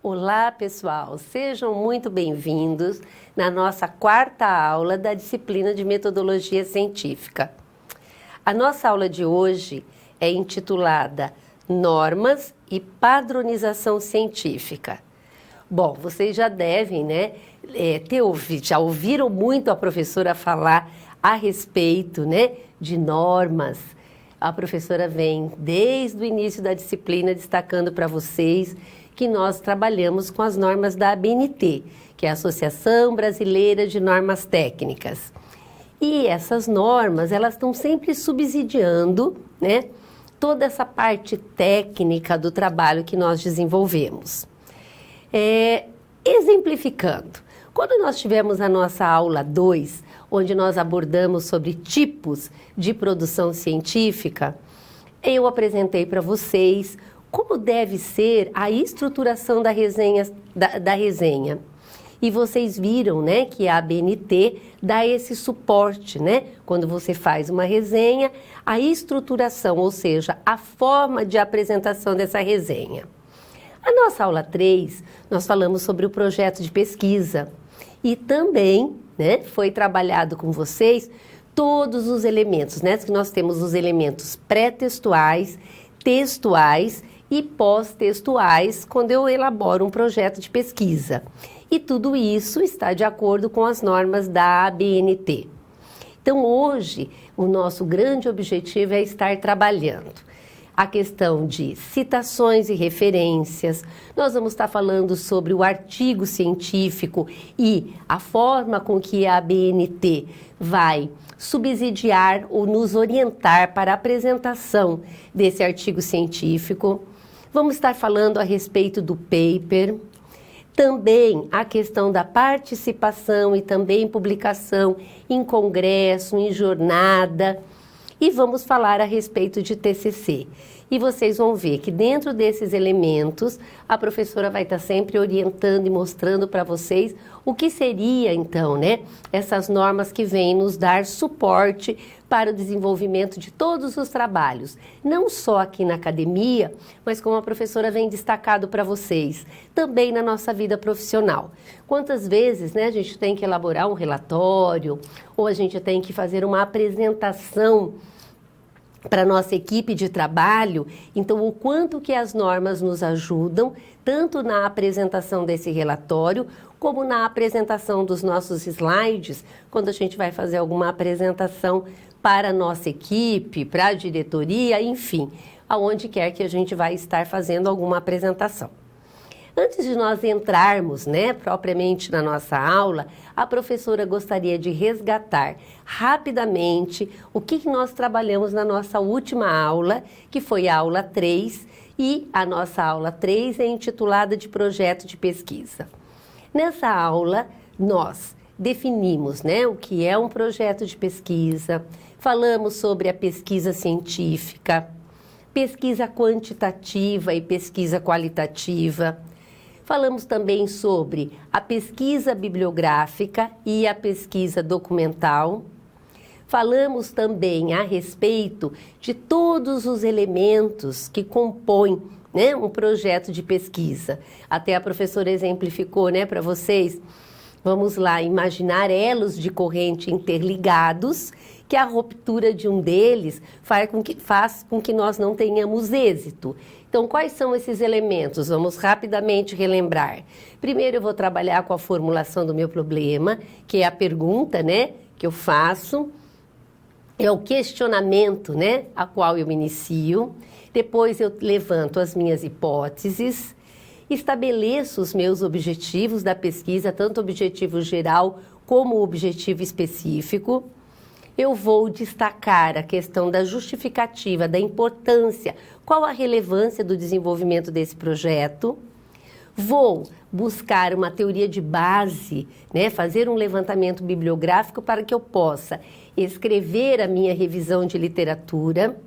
Olá, pessoal! Sejam muito bem-vindos na nossa quarta aula da disciplina de Metodologia Científica. A nossa aula de hoje é intitulada Normas e Padronização Científica. Bom, vocês já devem, já ouviram muito a professora falar a respeito, de normas. A professora vem desde o início da disciplina destacando para vocês que nós trabalhamos com as normas da ABNT, que é a Associação Brasileira de Normas Técnicas. E essas normas, elas estão sempre subsidiando, toda essa parte técnica do trabalho que nós desenvolvemos. Exemplificando, quando nós tivemos a nossa aula 2, onde nós abordamos sobre tipos de produção científica, eu apresentei para vocês como deve ser a estruturação da resenha. E vocês viram, que a ABNT dá esse suporte, Quando você faz uma resenha, a estruturação, ou seja, a forma de apresentação dessa resenha. A nossa aula 3, nós falamos sobre o projeto de pesquisa e também, foi trabalhado com vocês todos os elementos, que nós temos os elementos pré-textuais, textuais e pós-textuais quando eu elaboro um projeto de pesquisa. E tudo isso está de acordo com as normas da ABNT. Então, hoje, o nosso grande objetivo é estar trabalhando a questão de citações e referências. Nós vamos estar falando sobre o artigo científico e a forma com que a ABNT vai subsidiar ou nos orientar para a apresentação desse artigo científico. Vamos estar falando a respeito do paper, também a questão da participação e também publicação em congresso, em jornada, e vamos falar a respeito de TCC. E vocês vão ver que dentro desses elementos, a professora vai estar sempre orientando e mostrando para vocês o que seria, então, essas normas que vêm nos dar suporte para o desenvolvimento de todos os trabalhos, não só aqui na academia, mas como a professora vem destacado para vocês, também na nossa vida profissional. Quantas vezes, a gente tem que elaborar um relatório, ou a gente tem que fazer uma apresentação para a nossa equipe de trabalho, então o quanto que as normas nos ajudam, tanto na apresentação desse relatório, como na apresentação dos nossos slides, quando a gente vai fazer alguma apresentação para a nossa equipe, para a diretoria, enfim, aonde quer que a gente vai estar fazendo alguma apresentação. Antes de nós entrarmos, propriamente na nossa aula, a professora gostaria de resgatar rapidamente o que nós trabalhamos na nossa última aula, que foi a aula 3, e a nossa aula 3 é intitulada de Projeto de Pesquisa. Nessa aula, nós definimos, o que é um projeto de pesquisa, falamos sobre a pesquisa científica, pesquisa quantitativa e pesquisa qualitativa. Falamos também sobre a pesquisa bibliográfica e a pesquisa documental. Falamos também a respeito de todos os elementos que compõem, um projeto de pesquisa. Até a professora exemplificou, para vocês. Vamos lá, imaginar elos de corrente interligados, que a ruptura de um deles faz com que nós não tenhamos êxito. Então, quais são esses elementos? Vamos rapidamente relembrar. Primeiro, eu vou trabalhar com a formulação do meu problema, que é a pergunta, que eu faço. É o questionamento, a qual eu inicio. Depois, eu levanto as minhas hipóteses. Estabeleço os meus objetivos da pesquisa, tanto o objetivo geral como o objetivo específico. Eu vou destacar a questão da justificativa, da importância, qual a relevância do desenvolvimento desse projeto. Vou buscar uma teoria de base, fazer um levantamento bibliográfico para que eu possa escrever a minha revisão de literatura.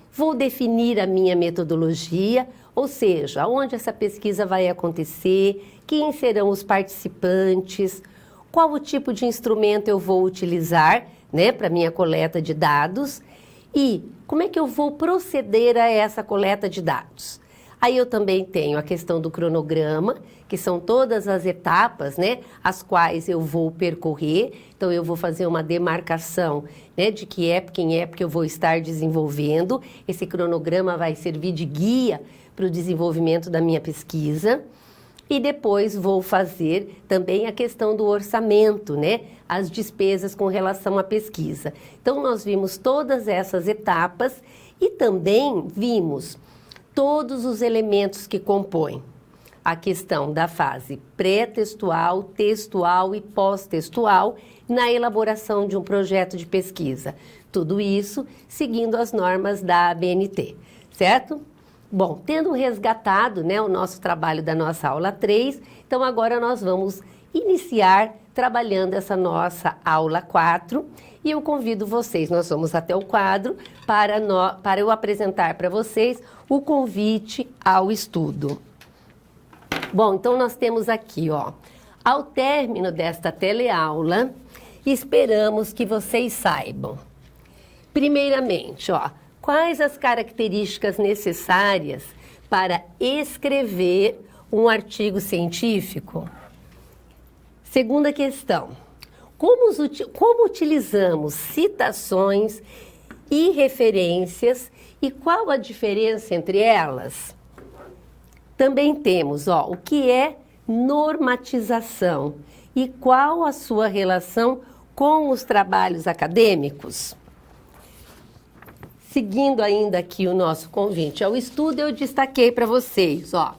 Vou definir a minha metodologia, ou seja, onde essa pesquisa vai acontecer, quem serão os participantes, qual o tipo de instrumento eu vou utilizar, para minha coleta de dados e como é que eu vou proceder a essa coleta de dados. Aí eu também tenho a questão do cronograma, que são todas as etapas, né, as quais eu vou percorrer. Então, eu vou fazer uma demarcação, né, de que época em época eu vou estar desenvolvendo. Esse cronograma vai servir de guia para o desenvolvimento da minha pesquisa. E depois vou fazer também a questão do orçamento, né, as despesas com relação à pesquisa. Então, nós vimos todas essas etapas e também vimos todos os elementos que compõem a questão da fase pré-textual, textual e pós-textual na elaboração de um projeto de pesquisa. Tudo isso seguindo as normas da ABNT, certo? Bom, tendo resgatado, né, o nosso trabalho da nossa aula 3, então agora nós vamos iniciar trabalhando essa nossa aula 4 e eu convido vocês, nós vamos até o quadro para eu apresentar para vocês o convite ao estudo. Bom, então nós temos aqui, ó, ao término desta teleaula, esperamos que vocês saibam, primeiramente, ó, quais as características necessárias para escrever um artigo científico? Segunda questão, como utilizamos citações e referências e qual a diferença entre elas? Também temos, ó, o que é normatização e qual a sua relação com os trabalhos acadêmicos? Seguindo ainda aqui o nosso convite ao estudo, eu destaquei para vocês, ó,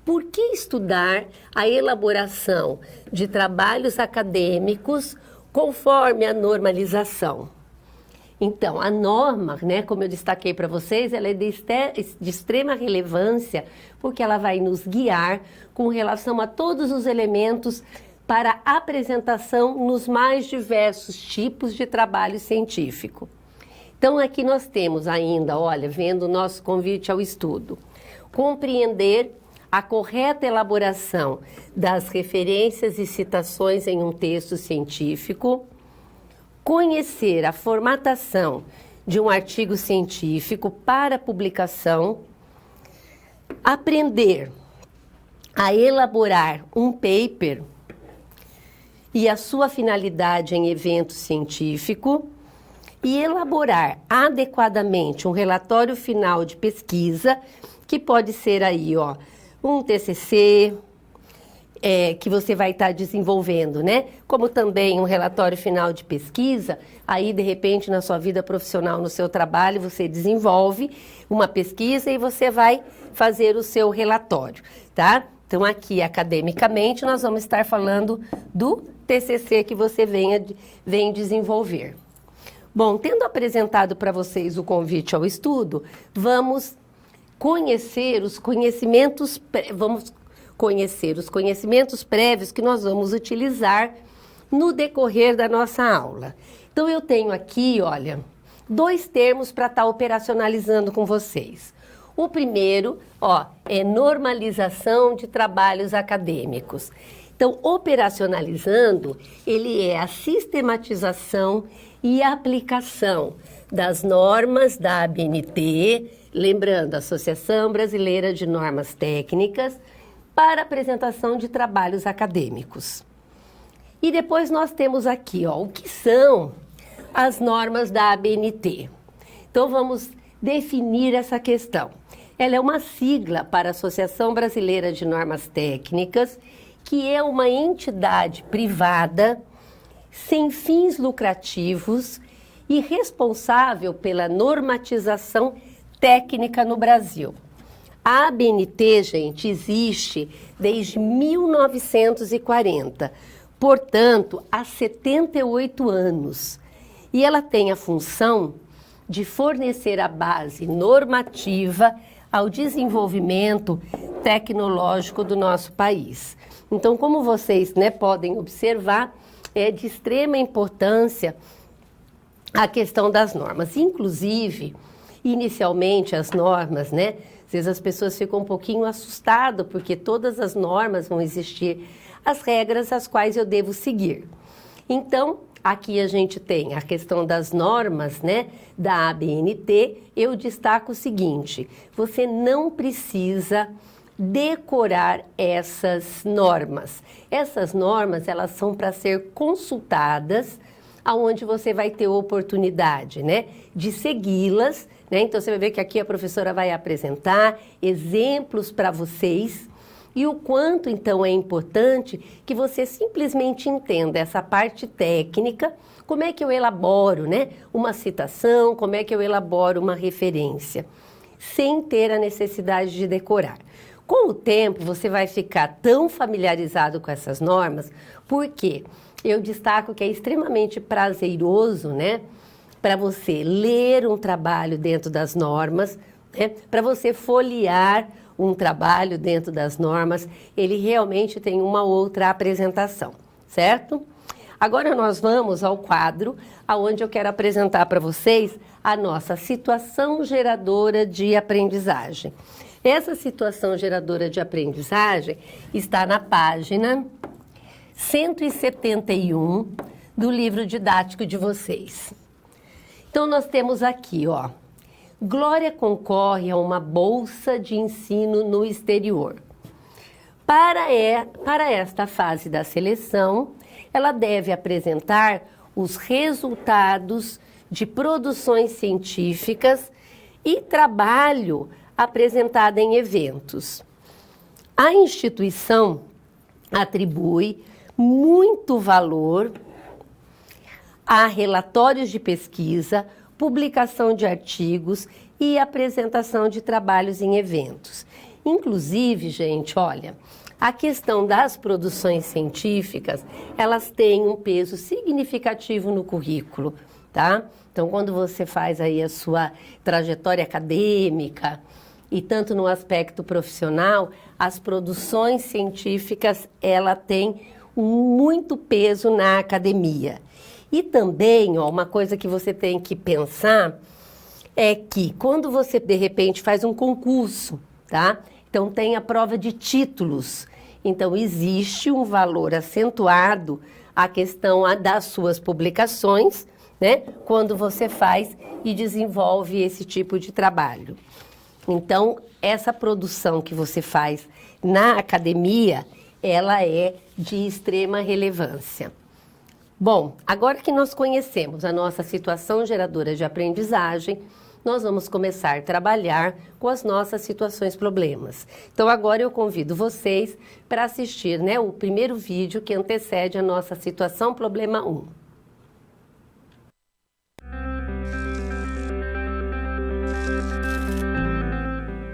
por que estudar a elaboração de trabalhos acadêmicos conforme a normalização? Então, a norma, né, como eu destaquei para vocês, ela é de extrema relevância, porque ela vai nos guiar com relação a todos os elementos para apresentação nos mais diversos tipos de trabalho científico. Então, aqui nós temos ainda, olha, vendo o nosso convite ao estudo, compreender a correta elaboração das referências e citações em um texto científico, conhecer a formatação de um artigo científico para publicação, aprender a elaborar um paper e a sua finalidade em evento científico e elaborar adequadamente um relatório final de pesquisa, que pode ser aí, ó, um TCC, que você vai estar desenvolvendo, né? Como também um relatório final de pesquisa, aí de repente na sua vida profissional, no seu trabalho, você desenvolve uma pesquisa e você vai fazer o seu relatório, tá? Então aqui, academicamente, nós vamos estar falando do TCC que você vem desenvolver. Bom, tendo apresentado para vocês o convite ao estudo, vamos conhecer os conhecimentos prévios que nós vamos utilizar no decorrer da nossa aula. Então, eu tenho aqui, olha, 2 termos para estar operacionalizando com vocês. O primeiro, ó, é normalização de trabalhos acadêmicos. Então, operacionalizando, ele é a sistematização e aplicação das normas da ABNT, lembrando, Associação Brasileira de Normas Técnicas, para apresentação de trabalhos acadêmicos. E depois nós temos aqui, ó, o que são as normas da ABNT. Então, vamos definir essa questão. Ela é uma sigla para a Associação Brasileira de Normas Técnicas, que é uma entidade privada, sem fins lucrativos e responsável pela normatização técnica no Brasil. A ABNT, gente, existe desde 1940, portanto, há 78 anos. E ela tem a função de fornecer a base normativa ao desenvolvimento tecnológico do nosso país. Então, como vocês, né, podem observar, é de extrema importância a questão das normas. Inclusive, inicialmente, as normas, né, às vezes as pessoas ficam um pouquinho assustadas, porque todas as normas vão existir, as regras às quais eu devo seguir. Então, aqui a gente tem a questão das normas, né, da ABNT. Eu destaco o seguinte: você não precisa decorar essas normas. Essas normas, elas são para ser consultadas, aonde você vai ter oportunidade, né, de segui-las, né? Então você vai ver que aqui a professora vai apresentar exemplos para vocês. E o quanto, então, é importante que você simplesmente entenda essa parte técnica, como é que eu elaboro, né, uma citação, como é que eu elaboro uma referência, sem ter a necessidade de decorar. Com o tempo, você vai ficar tão familiarizado com essas normas, porque eu destaco que é extremamente prazeroso, né, para você ler um trabalho dentro das normas, né, para você folhear um trabalho dentro das normas, ele realmente tem uma outra apresentação, certo? Agora nós vamos ao quadro onde eu quero apresentar para vocês a nossa situação geradora de aprendizagem. Essa situação geradora de aprendizagem está na página 171 do livro didático de vocês. Então nós temos aqui, ó, Glória concorre a uma bolsa de ensino no exterior. Para esta fase da seleção, ela deve apresentar os resultados de produções científicas e trabalho apresentado em eventos. A instituição atribui muito valor a relatórios de pesquisa, publicação de artigos e apresentação de trabalhos em eventos. Inclusive, gente, olha, a questão das produções científicas, elas têm um peso significativo no currículo, tá? Então, quando você faz aí a sua trajetória acadêmica e tanto no aspecto profissional, as produções científicas, ela tem muito peso na academia. E também, ó, uma coisa que você tem que pensar é que quando você, de repente, faz um concurso, tá? Então, tem a prova de títulos. Então, existe um valor acentuado à questão das suas publicações, né? Quando você faz e desenvolve esse tipo de trabalho. Então, essa produção que você faz na academia, ela é de extrema relevância. Bom, agora que nós conhecemos a nossa situação geradora de aprendizagem, nós vamos começar a trabalhar com as nossas situações problemas. Então, agora eu convido vocês para assistir, né, o primeiro vídeo que antecede a nossa situação problema 1.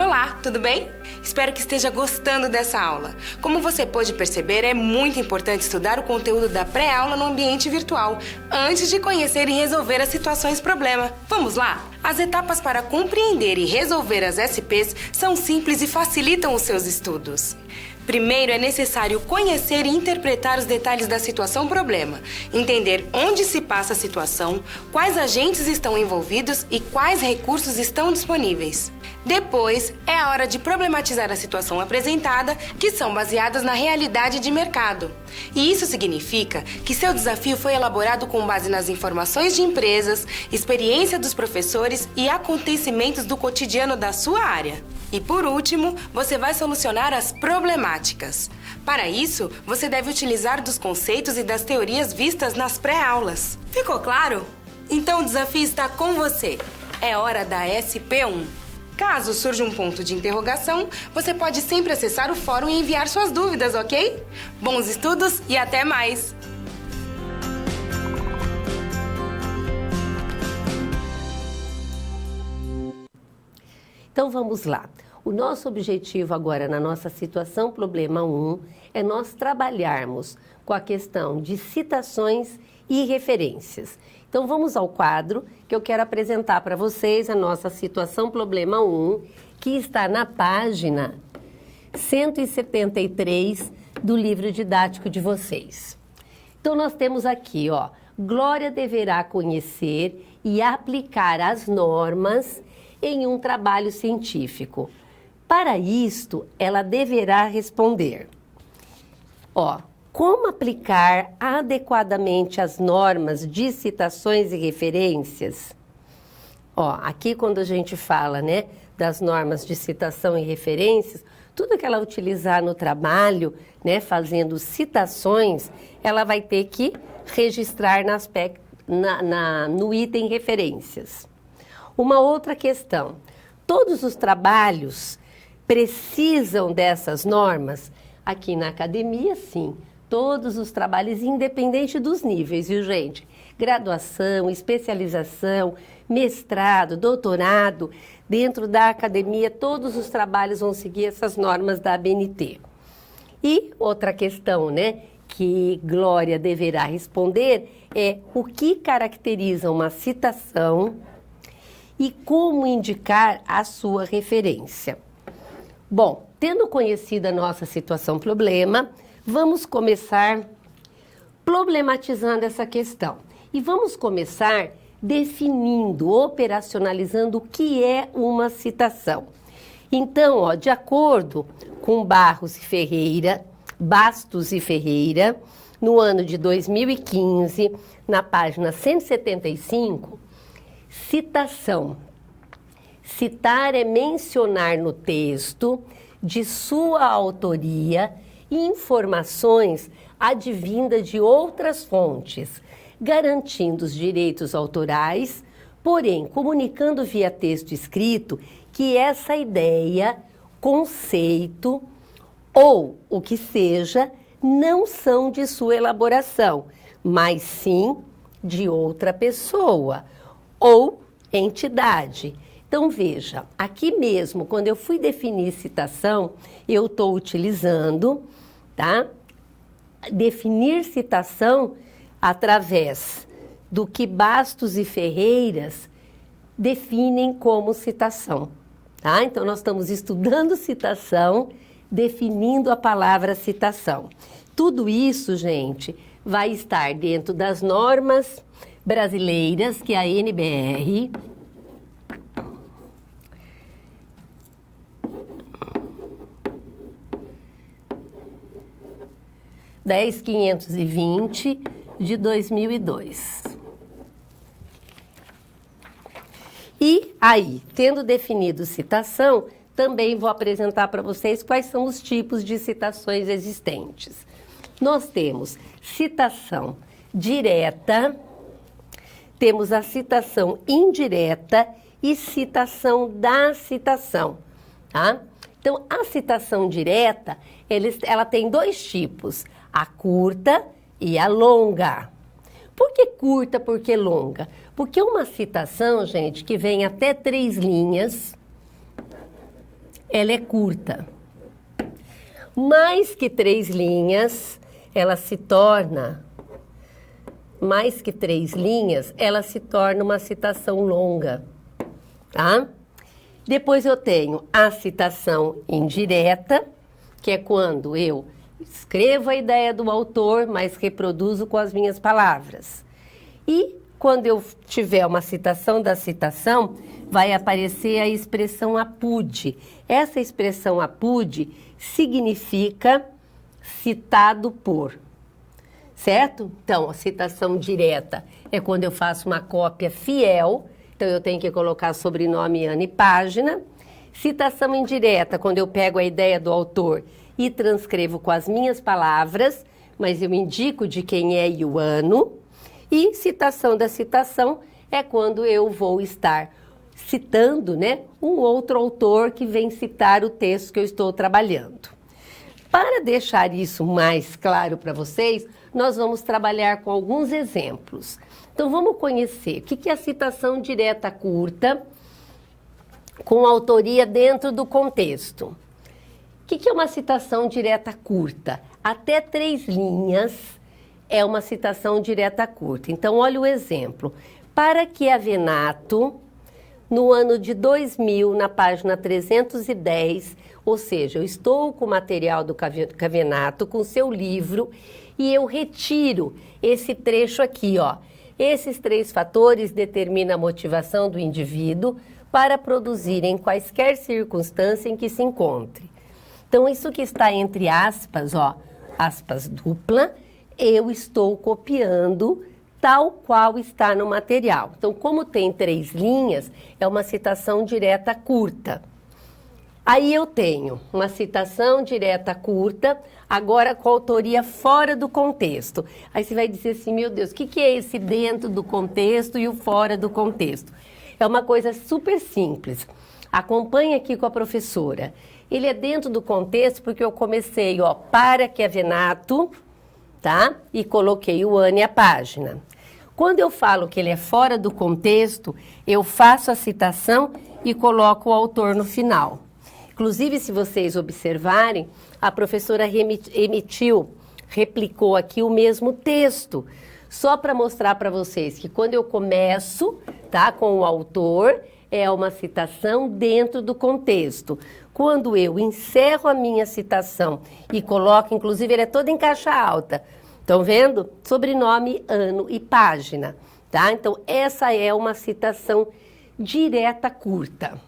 Olá, tudo bem? Espero que esteja gostando dessa aula. Como você pôde perceber, é muito importante estudar o conteúdo da pré-aula no ambiente virtual, antes de conhecer e resolver as situações problema. Vamos lá? As etapas para compreender e resolver as SPs são simples e facilitam os seus estudos. Primeiro, é necessário conhecer e interpretar os detalhes da situação problema, entender onde se passa a situação, quais agentes estão envolvidos e quais recursos estão disponíveis. Depois, é a hora de problematizar a situação apresentada, que são baseadas na realidade de mercado. E isso significa que seu desafio foi elaborado com base nas informações de empresas, experiência dos professores e acontecimentos do cotidiano da sua área. E por último, você vai solucionar as problemáticas. Para isso, você deve utilizar dos conceitos e das teorias vistas nas pré-aulas. Ficou claro? Então o desafio está com você. É hora da SP1. Caso surja um ponto de interrogação, você pode sempre acessar o fórum e enviar suas dúvidas, ok? Bons estudos e até mais! Então vamos lá. O nosso objetivo agora na nossa situação problema 1 é nós trabalharmos com a questão de citações e referências. Então vamos ao quadro que eu quero apresentar para vocês a nossa situação problema 1, que está na página 173 do livro didático de vocês. Então nós temos aqui, ó, Glória deverá conhecer e aplicar as normas em um trabalho científico. Para isto, ela deverá responder. Ó, Como aplicar adequadamente as normas de citações e referências? Ó, aqui quando a gente fala, né, das normas de citação e referências, tudo que ela utilizar no trabalho, né, fazendo citações, ela vai ter que registrar no item referências. Uma outra questão, todos os trabalhos precisam dessas normas? Aqui na academia, sim. Todos os trabalhos, independente dos níveis, viu, gente? Graduação, especialização, mestrado, doutorado, dentro da academia, todos os trabalhos vão seguir essas normas da ABNT. E outra questão, né, que Glória deverá responder é o que caracteriza uma citação e como indicar a sua referência. Bom, tendo conhecido a nossa situação-problema, vamos começar problematizando essa questão. E vamos começar definindo, operacionalizando o que é uma citação. Então, ó, de acordo com Bastos e Ferreira, no ano de 2015, na página 175, citação. Citar é mencionar no texto, de sua autoria, informações advindas de outras fontes, garantindo os direitos autorais, porém comunicando via texto escrito que essa ideia, conceito ou o que seja, não são de sua elaboração, mas sim de outra pessoa ou entidade. Então, veja, aqui mesmo, quando eu fui definir citação, eu estou utilizando, tá? Definir citação através do que Bastos e Ferreiras definem como citação, tá? Então, nós estamos estudando citação, definindo a palavra citação. Tudo isso, gente, vai estar dentro das normas brasileiras, que é a NBR, 10.520 de 2002. E aí, tendo definido citação, também vou apresentar para vocês quais são os tipos de citações existentes. Nós temos citação direta, temos a citação indireta e citação da citação, tá? Então, a citação direta, ela tem dois tipos, a curta e a longa. Por que curta, por que longa? Porque uma citação, gente, que vem até 3 linhas, ela é curta. Mais que 3 linhas, ela se torna uma citação longa, tá? Depois eu tenho a citação indireta, que é quando eu escrevo a ideia do autor, mas reproduzo com as minhas palavras. E quando eu tiver uma citação da citação, vai aparecer a expressão apud. Essa expressão apud significa citado por, certo? Então, a citação direta é quando eu faço uma cópia fiel, então eu tenho que colocar sobrenome, ano e página. Citação indireta, quando eu pego a ideia do autor e transcrevo com as minhas palavras, mas eu indico de quem é e o ano. E citação da citação é quando eu vou estar citando, né, um outro autor que vem citar o texto que eu estou trabalhando. Para deixar isso mais claro para vocês, nós vamos trabalhar com alguns exemplos. Então, vamos conhecer o que é a citação direta curta com autoria dentro do contexto. O que é uma citação direta curta? Até 3 linhas é uma citação direta curta. Então, olha o exemplo. Para que Avenato, no ano de 2000, na página 310, ou seja, eu estou com o material do Cavenato, com seu livro, e eu retiro esse trecho aqui, ó. Esses 3 fatores determinam a motivação do indivíduo para produzir em quaisquer circunstância em que se encontre. Então, isso que está entre aspas, ó, aspas dupla, eu estou copiando tal qual está no material. Então, como tem 3 linhas, é uma citação direta curta. Aí eu tenho uma citação direta curta, agora com autoria fora do contexto. Aí você vai dizer assim, meu Deus, o que é esse dentro do contexto e o fora do contexto? É uma coisa super simples. Acompanhe aqui com a professora. Ele é dentro do contexto porque eu comecei, ó, para que é Venato, tá? E coloquei o ano e a página. Quando eu falo que ele é fora do contexto, eu faço a citação e coloco o autor no final. Inclusive, se vocês observarem, a professora replicou aqui o mesmo texto, só para mostrar para vocês que quando eu começo, tá, com o autor, é uma citação dentro do contexto. Quando eu encerro a minha citação e coloco, inclusive, ele é todo em caixa alta, estão vendo? Sobrenome, ano e página, tá? Então, essa é uma citação direta curta.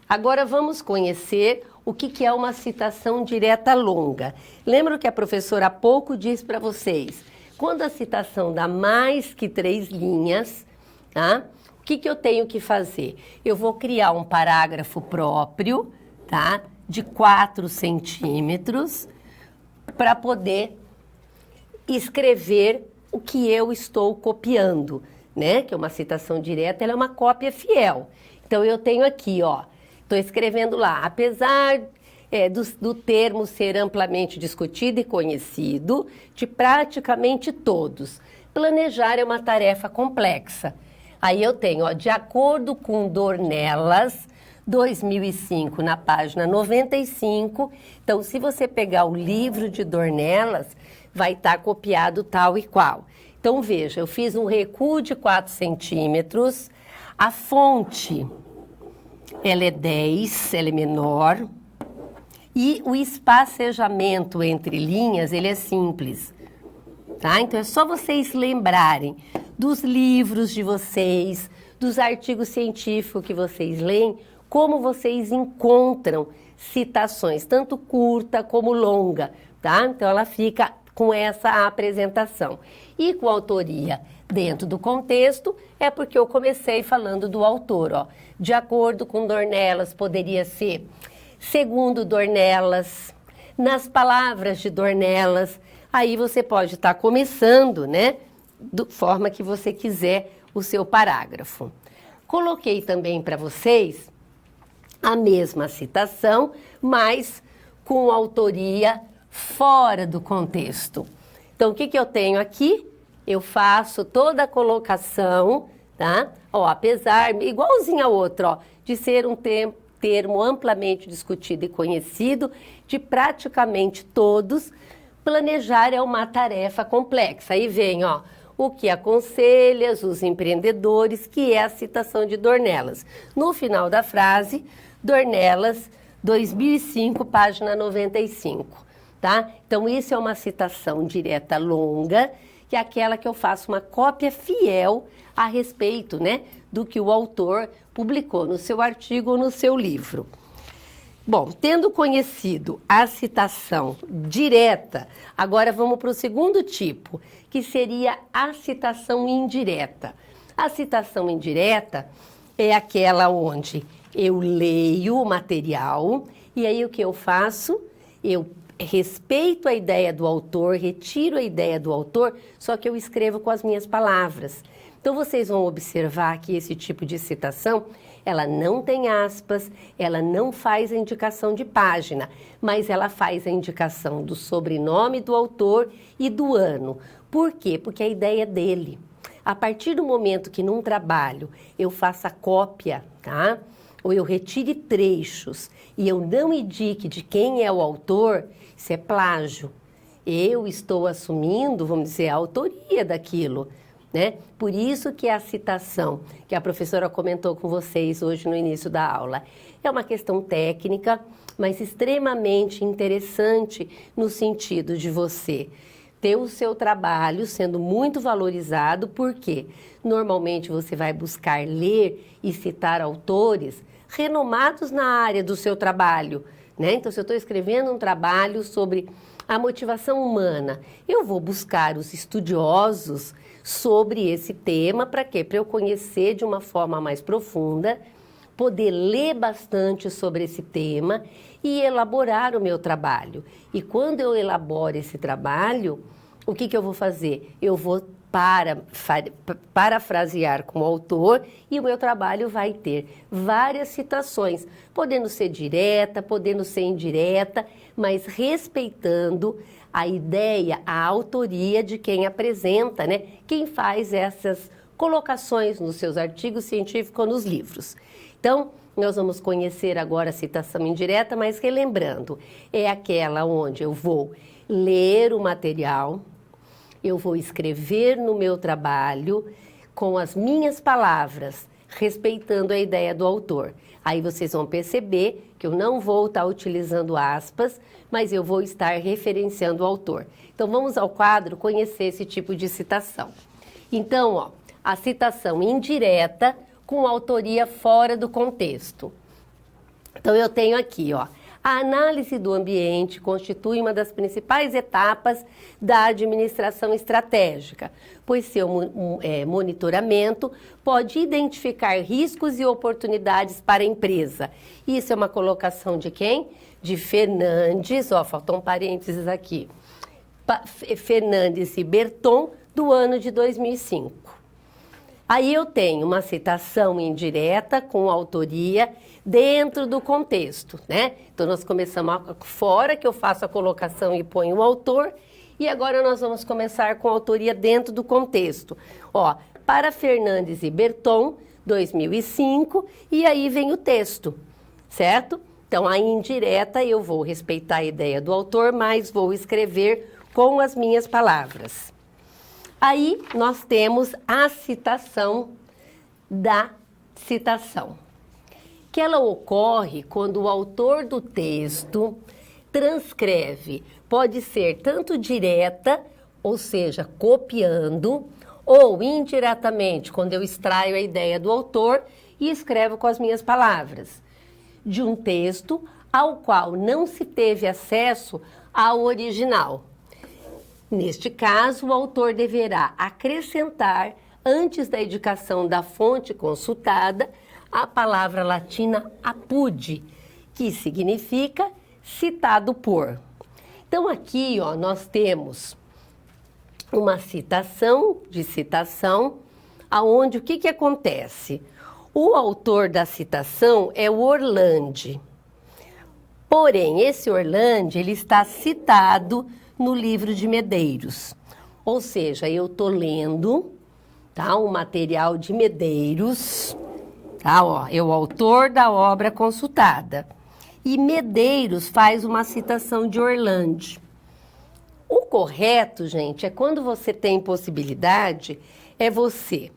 Agora vamos conhecer o que é uma citação direta longa. Lembra que a professora há pouco disse para vocês? Quando a citação dá mais que 3 linhas, tá? O que eu tenho que fazer? Eu vou criar um parágrafo próprio, tá? De 4 centímetros, para poder escrever o que eu estou copiando, né? Que é uma citação direta, ela é uma cópia fiel. Então, eu tenho aqui, ó, estou escrevendo lá, apesar do termo ser amplamente discutido e conhecido de praticamente todos, planejar é uma tarefa complexa. Aí eu tenho, ó, de acordo com Dornelas, 2005, na página 95. Então, se você pegar o livro de Dornelas, vai estar copiado tal e qual. Então, veja, eu fiz um recuo de 4 centímetros, a fonte, ela é 10, ela é menor, e o espacejamento entre linhas, ele é simples, tá? Então, é só vocês lembrarem dos livros de vocês, dos artigos científicos que vocês leem, como vocês encontram citações, tanto curta como longa, tá? Então, ela fica com essa apresentação. E com autoria dentro do contexto, é porque eu comecei falando do autor, ó. De acordo com Dornelas, poderia ser segundo Dornelas, nas palavras de Dornelas. Aí você pode estar começando, né? Da forma que você quiser o seu parágrafo. Coloquei também para vocês a mesma citação, mas com autoria fora do contexto. Então, o que eu tenho aqui? Eu faço toda a colocação, tá? Ó, apesar, igualzinho a outra, ó, de ser um termo amplamente discutido e conhecido de praticamente todos, planejar é uma tarefa complexa. Aí vem, ó, o que aconselhas os empreendedores, que é a citação de Dornelas. No final da frase, Dornelas, 2005, página 95. Tá? Então, isso é uma citação direta longa, que é aquela que eu faço uma cópia fiel a respeito, né, do que o autor publicou no seu artigo ou no seu livro. Bom, tendo conhecido a citação direta, agora vamos para o segundo tipo, que seria a citação indireta. A citação indireta é aquela onde eu leio o material e aí o que eu faço? Eu respeito a ideia do autor, retiro a ideia do autor, só que eu escrevo com as minhas palavras. Então, vocês vão observar que esse tipo de citação, ela não tem aspas, ela não faz a indicação de página, mas ela faz a indicação do sobrenome do autor e do ano. Por quê? Porque a ideia é dele. A partir do momento que num trabalho eu faça cópia, tá? Ou eu retire trechos e eu não indique de quem é o autor, isso é plágio. Eu estou assumindo, vamos dizer, a autoria daquilo, né? Por isso que a citação que a professora comentou com vocês hoje no início da aula é uma questão técnica, mas extremamente interessante no sentido de você ter o seu trabalho sendo muito valorizado, porque normalmente você vai buscar ler e citar autores renomados na área do seu trabalho, né? Então, se eu estou escrevendo um trabalho sobre a motivação humana, eu vou buscar os estudiosos sobre esse tema, para quê? Para eu conhecer de uma forma mais profunda, poder ler bastante sobre esse tema e elaborar o meu trabalho. E quando eu elaboro esse trabalho, o que eu vou fazer? Eu vou parafrasear com o autor e o meu trabalho vai ter várias citações, podendo ser direta, podendo ser indireta, mas respeitando a ideia, a autoria de quem apresenta, né? Quem faz essas colocações nos seus artigos científicos ou nos livros. Então, nós vamos conhecer agora a citação indireta, mas relembrando, é aquela onde eu vou ler o material, eu vou escrever no meu trabalho com as minhas palavras, respeitando a ideia do autor. Aí vocês vão perceber que eu não vou estar utilizando aspas, mas eu vou estar referenciando o autor. Então, vamos ao quadro conhecer esse tipo de citação. Então, ó, a citação indireta com autoria fora do contexto. Então, eu tenho aqui, ó, a análise do ambiente constitui uma das principais etapas da administração estratégica, pois seu monitoramento pode identificar riscos e oportunidades para a empresa. Isso é uma colocação de quem? De Fernandes, ó, faltou um parênteses aqui, Fernandes e Berton, do ano de 2005. Aí eu tenho uma citação indireta com autoria dentro do contexto, né? Então, nós começamos fora, que eu faço a colocação e ponho o autor, e agora nós vamos começar com a autoria dentro do contexto. Ó, para Fernandes e Berton, 2005, e aí vem o texto, certo? Então, a indireta eu vou respeitar a ideia do autor, mas vou escrever com as minhas palavras. Aí, nós temos a citação da citação, que ela ocorre quando o autor do texto transcreve, pode ser tanto direta, ou seja, copiando, ou indiretamente, quando eu extraio a ideia do autor e escrevo com as minhas palavras, de um texto ao qual não se teve acesso ao original. Neste caso, o autor deverá acrescentar, antes da indicação da fonte consultada, a palavra latina apud, que significa citado por. Então, aqui, ó, nós temos uma citação de citação, aonde o que acontece? O autor da citação é o Orlandi. Porém, esse Orlandi, ele está citado no livro de Medeiros. Ou seja, eu estou lendo, tá, um material de Medeiros, tá, ó, é o autor da obra consultada. E Medeiros faz uma citação de Orlandi. O correto, gente, é quando você tem possibilidade, é você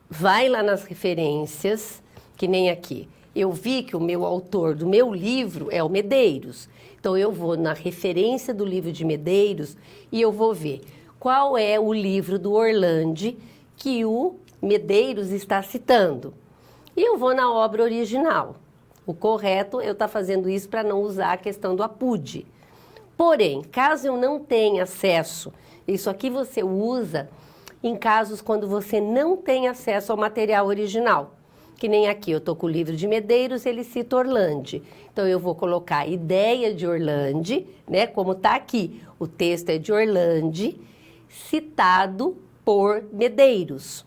vai lá nas referências, que nem aqui. Eu vi que o meu autor do meu livro é o Medeiros. Então, eu vou na referência do livro de Medeiros e eu vou ver qual é o livro do Orlandi que o Medeiros está citando. E eu vou na obra original. O correto é eu estar fazendo isso para não usar a questão do apud. Porém, caso eu não tenha acesso, isso aqui você usa em casos quando você não tem acesso ao material original. Que nem aqui, eu estou com o livro de Medeiros, ele cita Orlandi. Então, eu vou colocar a ideia de Orlandi, né? Como está aqui, o texto é de Orlandi, citado por Medeiros.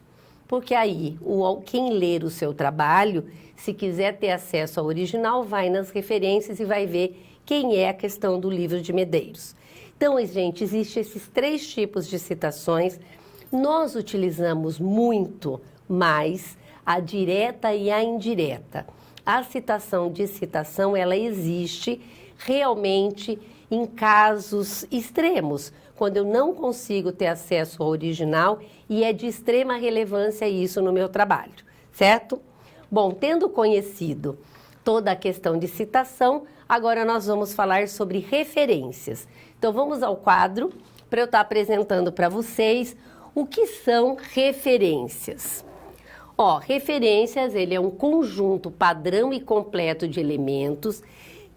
Porque aí, quem ler o seu trabalho, se quiser ter acesso ao original, vai nas referências e vai ver quem é a questão do livro de Medeiros. Então, gente, existem esses 3 tipos de citações. Nós utilizamos muito mais a direta e a indireta. A citação de citação, ela existe realmente em casos extremos, quando eu não consigo ter acesso ao original e é de extrema relevância isso no meu trabalho, certo? Bom, tendo conhecido toda a questão de citação, agora nós vamos falar sobre referências. Então, vamos ao quadro para eu estar apresentando para vocês o que são referências. Ó, referências, ele é um conjunto padrão e completo de elementos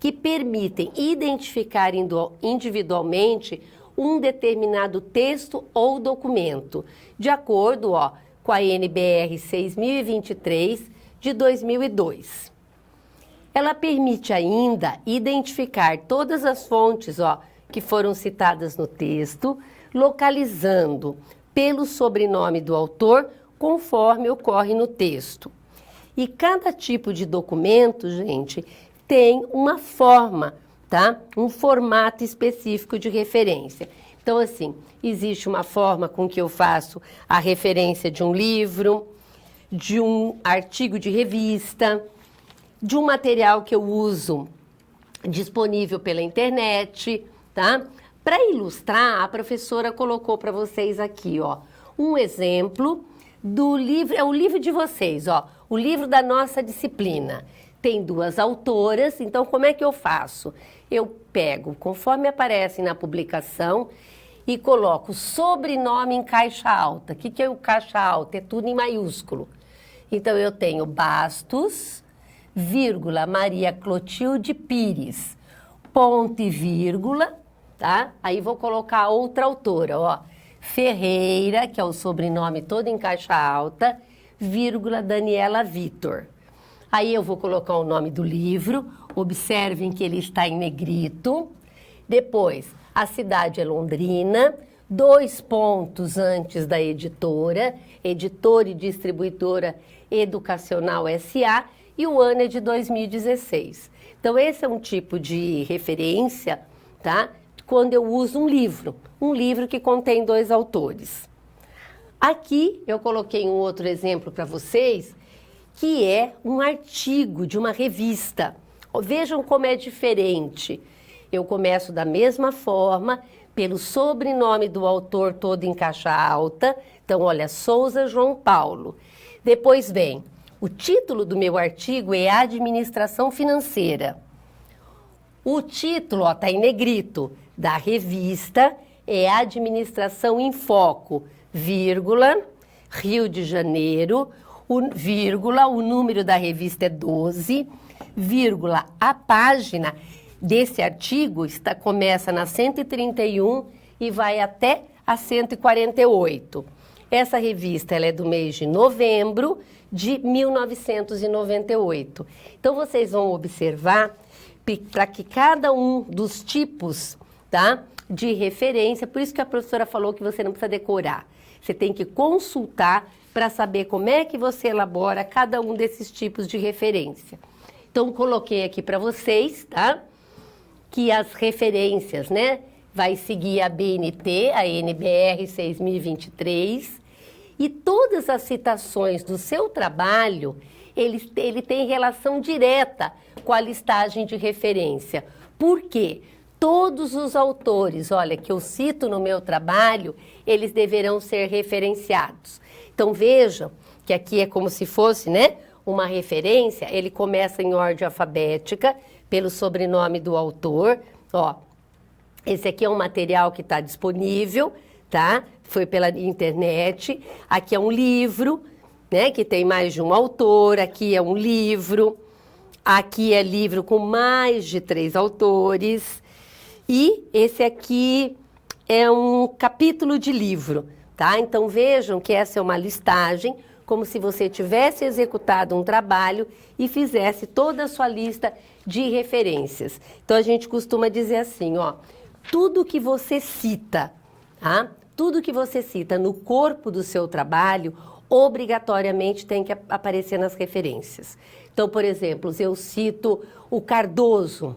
que permitem identificar individualmente um determinado texto ou documento, de acordo com a NBR 6023 de 2002. Ela permite ainda identificar todas as fontes que foram citadas no texto, localizando pelo sobrenome do autor, conforme ocorre no texto. E cada tipo de documento, gente, tem uma forma, tá? Um formato específico de referência. Então, assim, existe uma forma com que eu faço a referência de um livro, de um artigo de revista, de um material que eu uso disponível pela internet, tá? Para ilustrar, a professora colocou para vocês aqui, um exemplo do livro, é o livro de vocês, o livro da nossa disciplina. Tem 2 autoras, então como é que eu faço? Eu pego, conforme aparece na publicação, e coloco sobrenome em caixa alta. O que é o caixa alta? É tudo em maiúsculo. Então eu tenho Bastos, vírgula, Maria Clotilde Pires, ponto e vírgula, tá? Aí vou colocar outra autora, Ferreira, que é o sobrenome todo em caixa alta, vírgula, Daniela Vitor. Aí eu vou colocar o nome do livro, observem que ele está em negrito. Depois, a cidade é Londrina, 2 pontos antes da editora, editora e distribuidora Educacional S.A., e o ano é de 2016. Então, esse é um tipo de referência, tá? Quando eu uso um livro que contém 2 autores. Aqui eu coloquei um outro exemplo para vocês, que é um artigo de uma revista. Vejam como é diferente. Eu começo da mesma forma, pelo sobrenome do autor todo em caixa alta. Então, olha, Souza João Paulo. Depois vem, o título do meu artigo é Administração Financeira. O título, está em negrito, da revista é Administração em Foco, vírgula, Rio de Janeiro, vírgula, o número da revista é 12, vírgula, a página desse artigo começa na 131 e vai até a 148. Essa revista ela é do mês de novembro de 1998. Então, vocês vão observar para que cada um dos tipos, tá, de referência, por isso que a professora falou que você não precisa decorar. Você tem que consultar para saber como é que você elabora cada um desses tipos de referência. Então, coloquei aqui para vocês, tá, que as referências, né, vai seguir a BNT, a NBR 6023, e todas as citações do seu trabalho, ele tem relação direta com a listagem de referência. Por quê? Todos os autores, olha, que eu cito no meu trabalho, eles deverão ser referenciados. Então, vejam que aqui é como se fosse, né, uma referência, ele começa em ordem alfabética, pelo sobrenome do autor, esse aqui é um material que está disponível, tá? Foi pela internet. Aqui é um livro, né, que tem mais de um autor. Aqui é um livro. Aqui é livro com mais de 3 autores. E esse aqui é um capítulo de livro, tá? Então, vejam que essa é uma listagem, como se você tivesse executado um trabalho e fizesse toda a sua lista de referências. Então, a gente costuma dizer assim, tudo que você cita, tá? Tudo que você cita no corpo do seu trabalho, obrigatoriamente tem que aparecer nas referências. Então, por exemplo, se eu cito o Cardoso,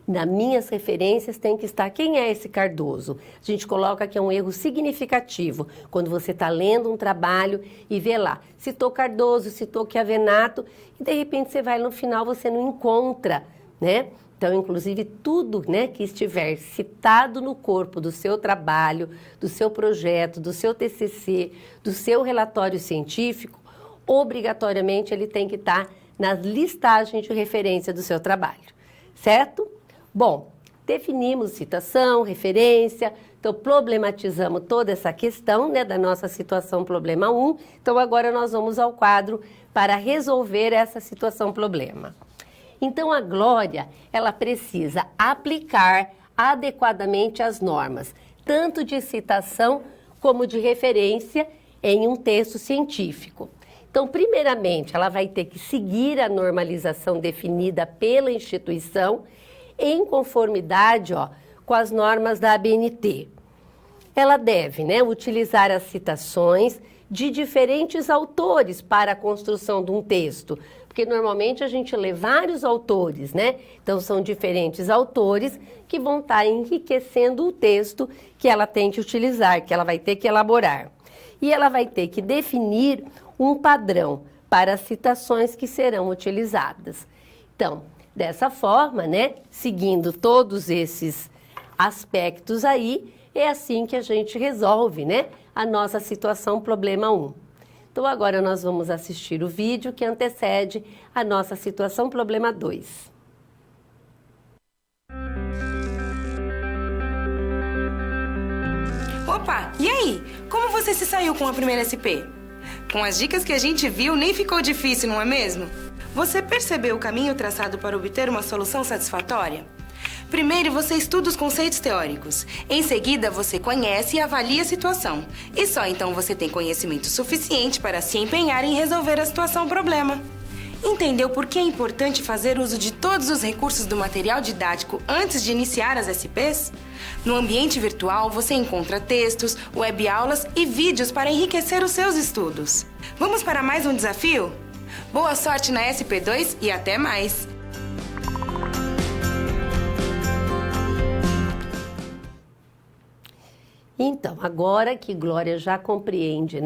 nas minhas referências tem que estar quem é esse Cardoso. A gente coloca que é um erro significativo, quando você está lendo um trabalho e vê lá, citou Cardoso, citou Chiavenato, e de repente você vai no final, você não encontra, né? Então, inclusive, tudo, né, que estiver citado no corpo do seu trabalho, do seu projeto, do seu TCC, do seu relatório científico, obrigatoriamente ele tem que estar nas listagens de referência do seu trabalho, certo? Bom, definimos citação, referência, então problematizamos toda essa questão, né, da nossa situação problema 1. Então, agora nós vamos ao quadro para resolver essa situação problema. Então, a Glória, ela precisa aplicar adequadamente as normas, tanto de citação como de referência em um texto científico. Então, primeiramente, ela vai ter que seguir a normalização definida pela instituição em conformidade, com as normas da ABNT. Ela deve, utilizar as citações de diferentes autores para a construção de um texto, porque normalmente a gente lê vários autores, Então, são diferentes autores que vão estar enriquecendo o texto que ela tem que utilizar, que ela vai ter que elaborar. E ela vai ter que definir um padrão para as citações que serão utilizadas. Então, dessa forma, seguindo todos esses aspectos aí, é assim que a gente resolve, a nossa situação problema 1. Então, agora nós vamos assistir o vídeo que antecede a nossa situação problema 2. Opa, e aí? Como você se saiu com a primeira SP? Com as dicas que a gente viu, nem ficou difícil, não é mesmo? Você percebeu o caminho traçado para obter uma solução satisfatória? Primeiro, você estuda os conceitos teóricos. Em seguida, você conhece e avalia a situação. E só então você tem conhecimento suficiente para se empenhar em resolver a situação-problema. Entendeu por que é importante fazer uso de todos os recursos do material didático antes de iniciar as SPs? No ambiente virtual, você encontra textos, web-aulas e vídeos para enriquecer os seus estudos. Vamos para mais um desafio? Boa sorte na SP2 e até mais! Então, agora que Glória já compreende,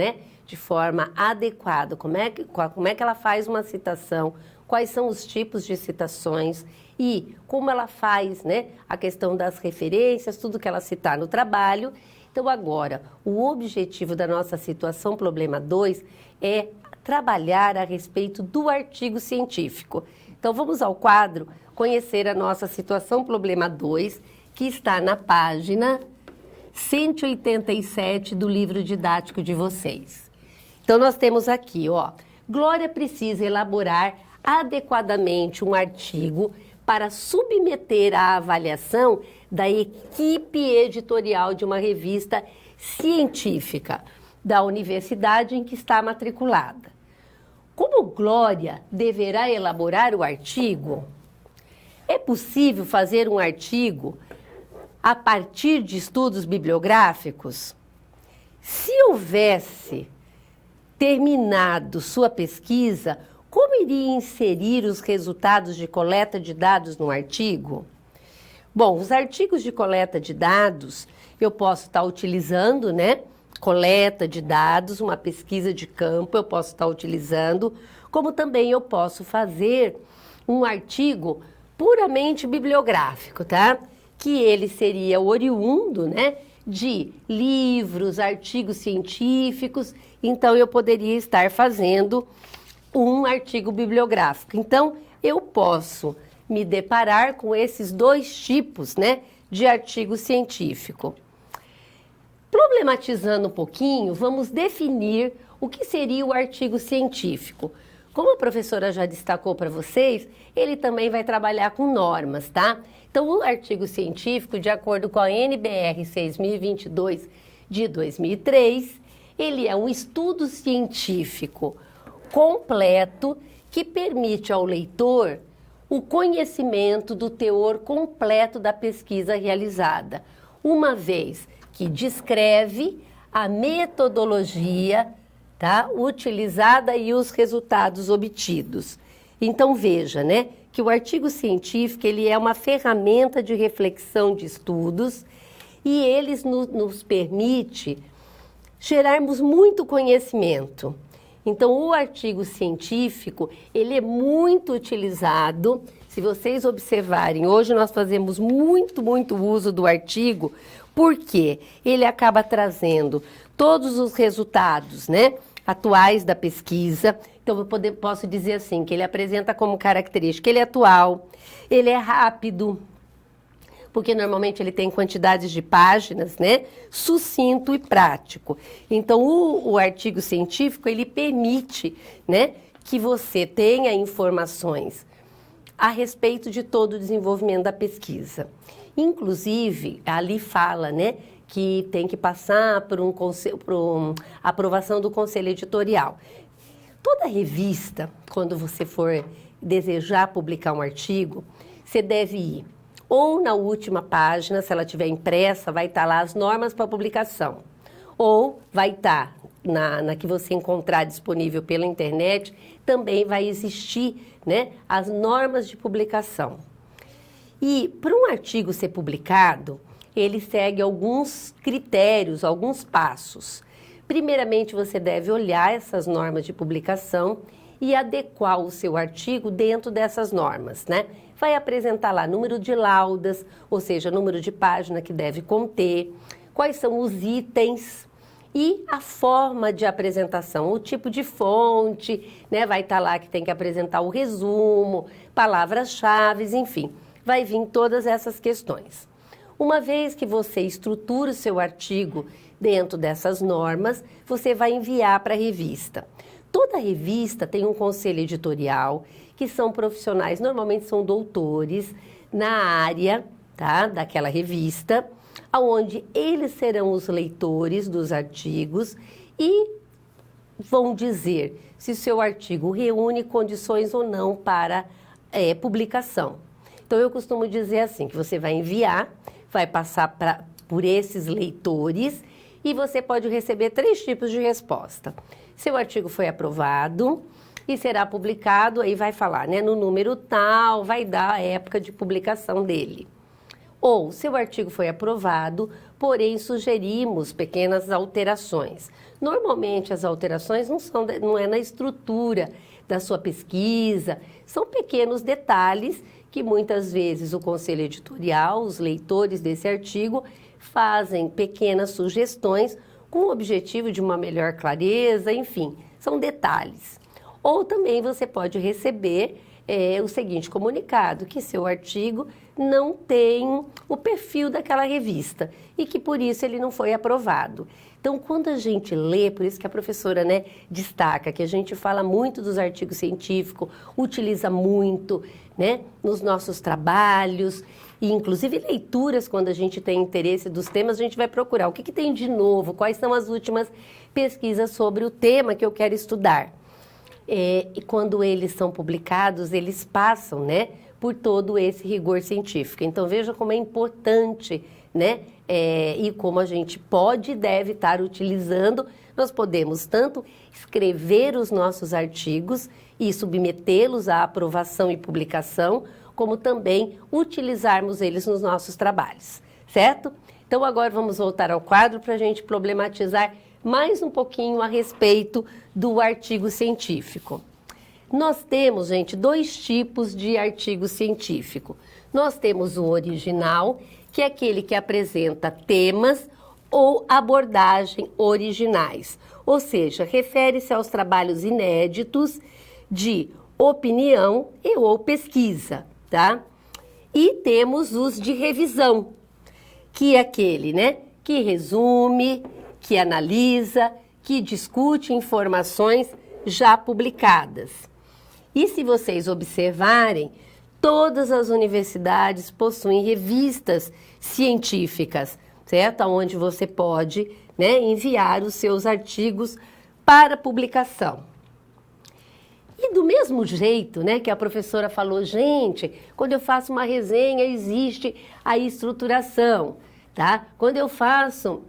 de forma adequada, como é que ela faz uma citação, quais são os tipos de citações e como ela faz, a questão das referências, tudo que ela citar no trabalho. Então, agora, o objetivo da nossa situação problema 2 é trabalhar a respeito do artigo científico. Então, vamos ao quadro conhecer a nossa situação problema 2, que está na página 187 do livro didático de vocês. Então, nós temos aqui, Glória precisa elaborar adequadamente um artigo para submeter à avaliação da equipe editorial de uma revista científica da universidade em que está matriculada. Como Glória deverá elaborar o artigo? É possível fazer um artigo a partir de estudos bibliográficos? Se houvesse terminado sua pesquisa, como iria inserir os resultados de coleta de dados no artigo? Bom, os artigos de coleta de dados, eu posso estar utilizando, coleta de dados, uma pesquisa de campo, eu posso estar utilizando, como também eu posso fazer um artigo puramente bibliográfico, tá? Que ele seria oriundo, de livros, artigos científicos, então eu poderia estar fazendo um artigo bibliográfico. Então, eu posso me deparar com esses dois tipos, de artigo científico. Problematizando um pouquinho, vamos definir o que seria o artigo científico. Como a professora já destacou para vocês, ele também vai trabalhar com normas, tá? Então, o artigo científico, de acordo com a NBR 6022 de 2003, ele é um estudo científico completo que permite ao leitor o conhecimento do teor completo da pesquisa realizada, uma vez que descreve a metodologia, utilizada e os resultados obtidos. Então, veja, que o artigo científico ele é uma ferramenta de reflexão de estudos e ele nos permite gerarmos muito conhecimento. Então, o artigo científico, ele é muito utilizado. Se vocês observarem, hoje nós fazemos muito uso do artigo, porque ele acaba trazendo todos os resultados, atuais da pesquisa. Então, eu posso dizer assim, que ele apresenta como característica, ele é atual, ele é rápido, porque normalmente ele tem quantidades de páginas, sucinto e prático. Então, o artigo científico, ele permite, que você tenha informações a respeito de todo o desenvolvimento da pesquisa. Inclusive, ali fala, né, que tem que passar por aprovação do conselho editorial. Toda revista, quando você for desejar publicar um artigo, você deve ir ou na última página, se ela tiver impressa, vai estar lá as normas para publicação. Ou vai estar na que você encontrar disponível pela internet, também vai existir, né, as normas de publicação. E para um artigo ser publicado, ele segue alguns critérios, alguns passos. Primeiramente, você deve olhar essas normas de publicação e adequar o seu artigo dentro dessas normas, né? Vai apresentar lá número de laudas, ou seja, número de página que deve conter, quais são os itens e a forma de apresentação, o tipo de fonte, né? Vai estar lá que tem que apresentar o resumo, palavras-chave, enfim, vai vir todas essas questões. Uma vez que você estrutura o seu artigo dentro dessas normas, você vai enviar para a revista. Toda revista tem um conselho editorial, que são profissionais, normalmente são doutores na área, tá, daquela revista, onde eles serão os leitores dos artigos e vão dizer se o seu artigo reúne condições ou não para publicação. Então, eu costumo dizer assim, que você vai enviar, vai passar por esses leitores e você pode receber 3 tipos de resposta. Seu artigo foi aprovado e será publicado, aí vai falar, né, no número tal, vai dar a época de publicação dele. Ou, seu artigo foi aprovado, porém sugerimos pequenas alterações. Normalmente as alterações não é na estrutura da sua pesquisa, são pequenos detalhes que muitas vezes o conselho editorial, os leitores desse artigo, fazem pequenas sugestões com o objetivo de uma melhor clareza, enfim, são detalhes. Ou também você pode receber o seguinte comunicado, que seu artigo não tem o perfil daquela revista e que por isso ele não foi aprovado. Então, quando a gente lê, por isso que a professora, né, destaca que a gente fala muito dos artigos científicos, utiliza muito, né, nos nossos trabalhos, e inclusive leituras, quando a gente tem interesse dos temas, a gente vai procurar o que tem de novo, quais são as últimas pesquisas sobre o tema que eu quero estudar. E quando eles são publicados, eles passam, né, por todo esse rigor científico. Então, veja como é importante, né, e como a gente pode e deve estar utilizando. Nós podemos tanto escrever os nossos artigos e submetê-los à aprovação e publicação, como também utilizarmos eles nos nossos trabalhos, certo? Então, agora vamos voltar ao quadro para a gente problematizar mais um pouquinho a respeito do artigo científico. Nós temos, gente, 2 tipos de artigo científico. Nós temos o original, que é aquele que apresenta temas ou abordagem originais, ou seja, refere-se aos trabalhos inéditos de opinião e ou pesquisa, tá? E temos os de revisão, que é aquele, né, que resume, que analisa, que discute informações já publicadas. E se vocês observarem, todas as universidades possuem revistas científicas, certo? Onde você pode, né, enviar os seus artigos para publicação. E do mesmo jeito, né, que a professora falou, gente, quando eu faço uma resenha existe a estruturação, tá? Quando eu faço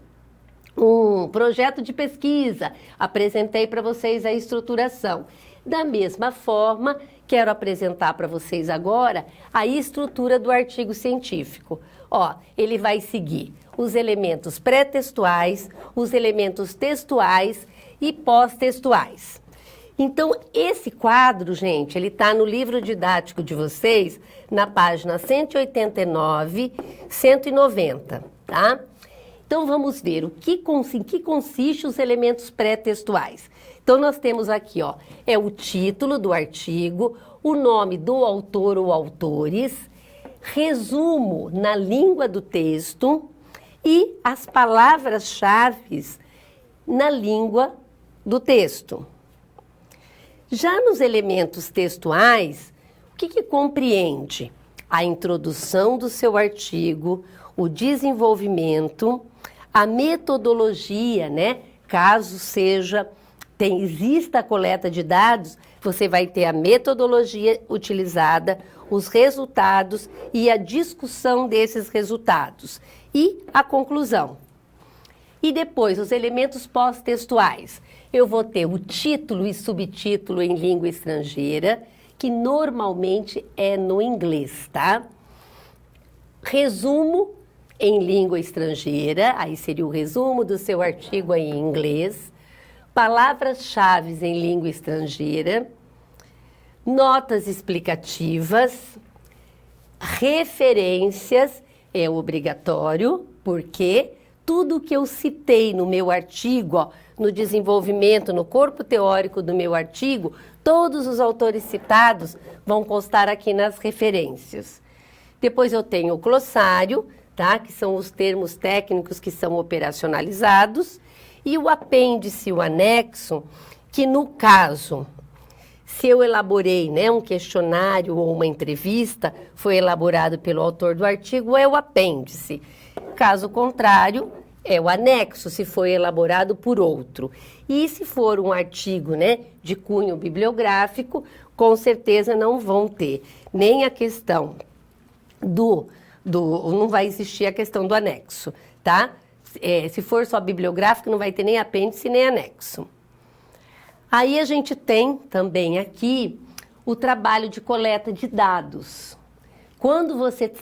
um projeto de pesquisa, apresentei para vocês a estruturação. Da mesma forma, quero apresentar para vocês agora a estrutura do artigo científico. Ó, ele vai seguir os elementos pré-textuais, os elementos textuais e pós-textuais. Então, esse quadro, gente, ele está no livro didático de vocês, na página 189, 190, tá? Então, vamos ver em que consiste os elementos pré-textuais. Então, nós temos aqui, ó, é o título do artigo, o nome do autor ou autores, resumo na língua do texto e as palavras-chave na língua do texto. Já nos elementos textuais, O que compreende? A introdução do seu artigo, o desenvolvimento, a metodologia, né? Caso exista a coleta de dados, você vai ter a metodologia utilizada, os resultados e a discussão desses resultados. E a conclusão. E depois, os elementos pós-textuais. Eu vou ter o título e subtítulo em língua estrangeira, que normalmente é no inglês, tá? Resumo em língua estrangeira, aí seria o resumo do seu artigo aí em inglês. Palavras-chave em língua estrangeira. Notas explicativas. Referências é obrigatório, porque tudo que eu citei no meu artigo, ó, no desenvolvimento, no corpo teórico do meu artigo, todos os autores citados vão constar aqui nas referências. Depois eu tenho o glossário, tá? Que são os termos técnicos que são operacionalizados, e o apêndice, o anexo, que no caso, se eu elaborei, né, um questionário ou uma entrevista, foi elaborado pelo autor do artigo, é o apêndice. Caso contrário, é o anexo, se foi elaborado por outro. E se for um artigo, né, de cunho bibliográfico, com certeza não vão ter nem a questão não vai existir a questão do anexo, tá? Se for só bibliográfico, não vai ter nem apêndice nem anexo. Aí a gente tem também aqui o trabalho de coleta de dados. Quando você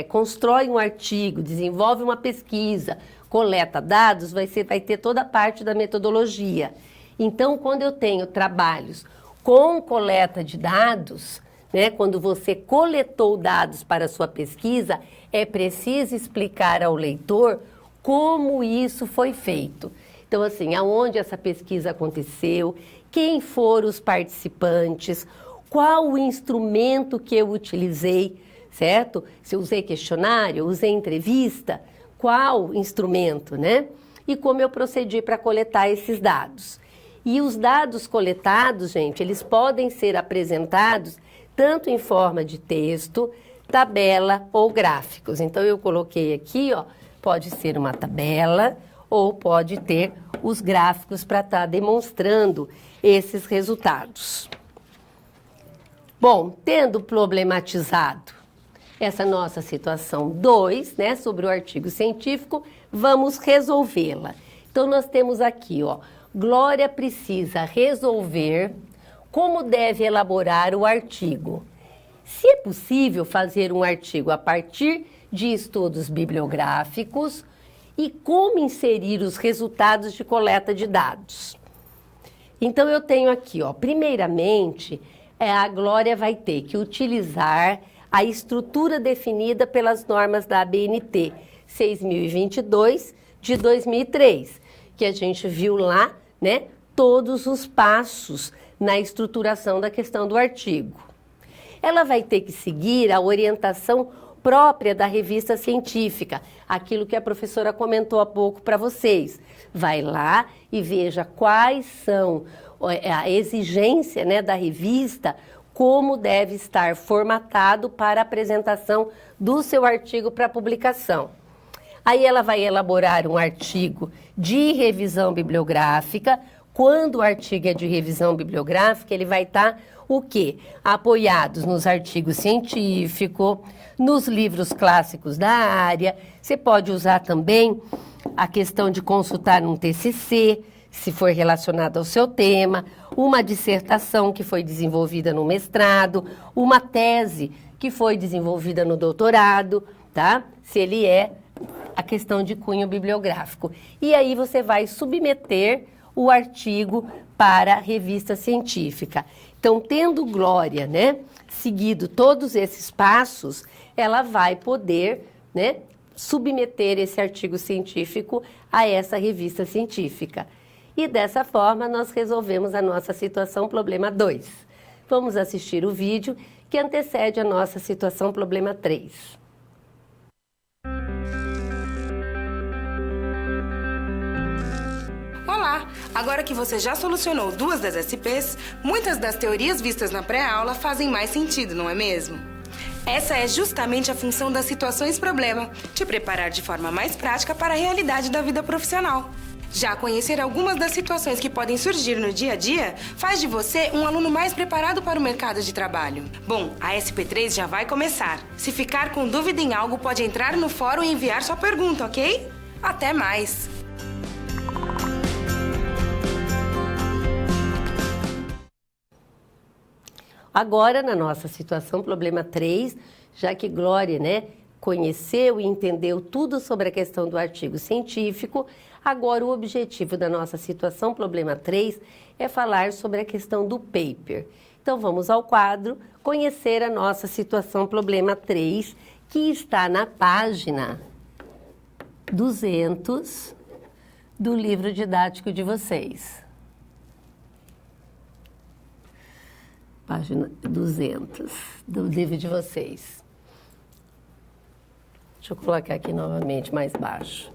constrói um artigo, desenvolve uma pesquisa, coleta dados, vai ter toda a parte da metodologia. Então, quando eu tenho trabalhos com coleta de dados, né, quando você coletou dados para a sua pesquisa, é preciso explicar ao leitor como isso foi feito. Então, assim, aonde essa pesquisa aconteceu, quem foram os participantes, qual o instrumento que eu utilizei, certo? Se eu usei questionário, usei entrevista, qual instrumento, né? E como eu procedi para coletar esses dados. E os dados coletados, gente, eles podem ser apresentados tanto em forma de texto, tabela ou gráficos. Então, eu coloquei aqui, ó, pode ser uma tabela ou pode ter os gráficos para estar demonstrando esses resultados. Bom, tendo problematizado essa nossa situação 2, né, sobre o artigo científico, vamos resolvê-la. Então, nós temos aqui, ó, Glória precisa resolver como deve elaborar o artigo. Se é possível fazer um artigo a partir de estudos bibliográficos e como inserir os resultados de coleta de dados. Então, eu tenho aqui, ó, primeiramente, a Glória vai ter que utilizar a estrutura definida pelas normas da ABNT 6022 de 2003, que a gente viu lá, né, todos os passos na estruturação da questão do artigo. Ela vai ter que seguir a orientação própria da revista científica, aquilo que a professora comentou há pouco para vocês. Vai lá e veja quais são a exigência, né, da revista, como deve estar formatado para a apresentação do seu artigo para publicação. Aí ela vai elaborar um artigo de revisão bibliográfica. Quando o artigo é de revisão bibliográfica, ele vai estar o quê? Apoiados nos artigos científicos, nos livros clássicos da área. Você pode usar também a questão de consultar um TCC, se for relacionado ao seu tema, uma dissertação que foi desenvolvida no mestrado, uma tese que foi desenvolvida no doutorado, tá? Se ele é a questão de cunho bibliográfico. E aí você vai submeter o artigo para a revista científica. Então, tendo Glória, né, seguido todos esses passos, ela vai poder, né, submeter esse artigo científico a essa revista científica. E dessa forma, nós resolvemos a nossa situação problema 2. Vamos assistir o vídeo que antecede a nossa situação problema 3. Olá! Agora que você já solucionou 2 das SPs, muitas das teorias vistas na pré-aula fazem mais sentido, não é mesmo? Essa é justamente a função das situações-problema, te preparar de forma mais prática para a realidade da vida profissional. Já conhecer algumas das situações que podem surgir no dia a dia faz de você um aluno mais preparado para o mercado de trabalho. Bom, a SP3 já vai começar. Se ficar com dúvida em algo, pode entrar no fórum e enviar sua pergunta, ok? Até mais! Agora, na nossa situação, problema 3, já que Glória, né, conheceu e entendeu tudo sobre a questão do artigo científico, agora o objetivo da nossa situação, problema 3, é falar sobre a questão do paper. Então, vamos ao quadro, conhecer a nossa situação, problema 3, que está na página 200 do livro didático de vocês. Página 200 do livro de vocês. Deixa eu colocar aqui novamente mais baixo.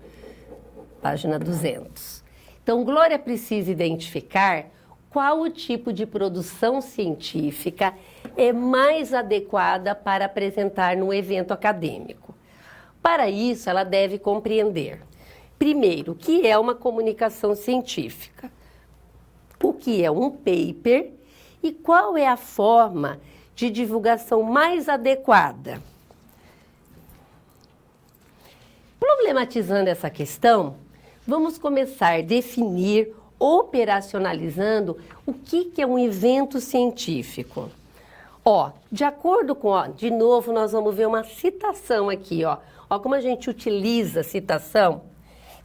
Página 200. Então, Glória precisa identificar qual o tipo de produção científica é mais adequada para apresentar no evento acadêmico. Para isso, ela deve compreender, primeiro, o que é uma comunicação científica, o que é um paper e qual é a forma de divulgação mais adequada. Problematizando essa questão, vamos começar a definir, operacionalizando o que é um evento científico. De acordo com, de novo, nós vamos ver uma citação aqui, ó como a gente utiliza a citação.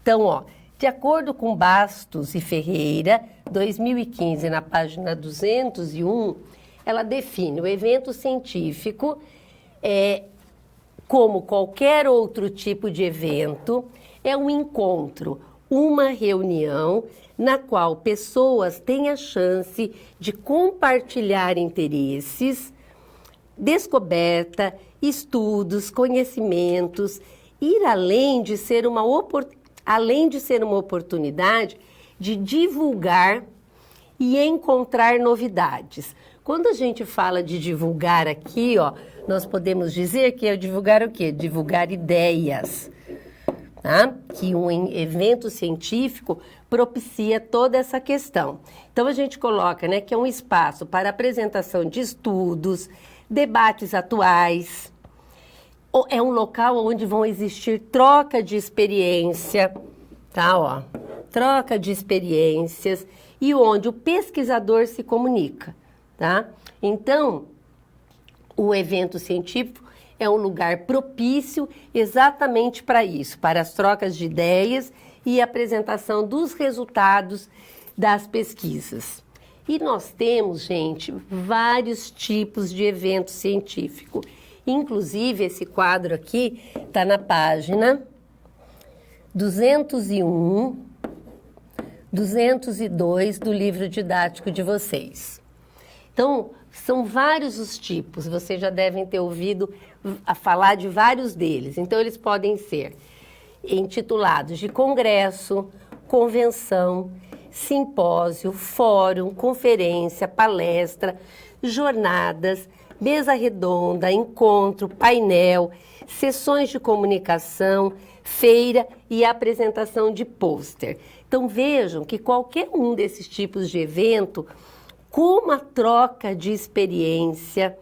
Então, de acordo com Bastos e Ferreira, 2015, na página 201, ela define o evento científico como qualquer outro tipo de evento, é um encontro, uma reunião na qual pessoas têm a chance de compartilhar interesses, descoberta, estudos, conhecimentos, ir além de ser uma oportunidade de divulgar e encontrar novidades. Quando a gente fala de divulgar aqui, nós podemos dizer que é divulgar o quê? Divulgar ideias, tá? Que um evento científico propicia toda essa questão. Então, a gente coloca, né, que é um espaço para apresentação de estudos, debates atuais, é um local onde vão existir troca de experiência, tá? Troca de experiências e onde o pesquisador se comunica, tá? Então, o evento científico é um lugar propício exatamente para isso, para as trocas de ideias e apresentação dos resultados das pesquisas. E nós temos, gente, vários tipos de evento científico. Inclusive, esse quadro aqui está na página 201, 202 do livro didático de vocês. Então, são vários os tipos, vocês já devem ter ouvido falar de vários deles. Então, eles podem ser intitulados de congresso, convenção, simpósio, fórum, conferência, palestra, jornadas, mesa redonda, encontro, painel, sessões de comunicação, feira e apresentação de pôster. Então, vejam que qualquer um desses tipos de evento, como a troca de experiência,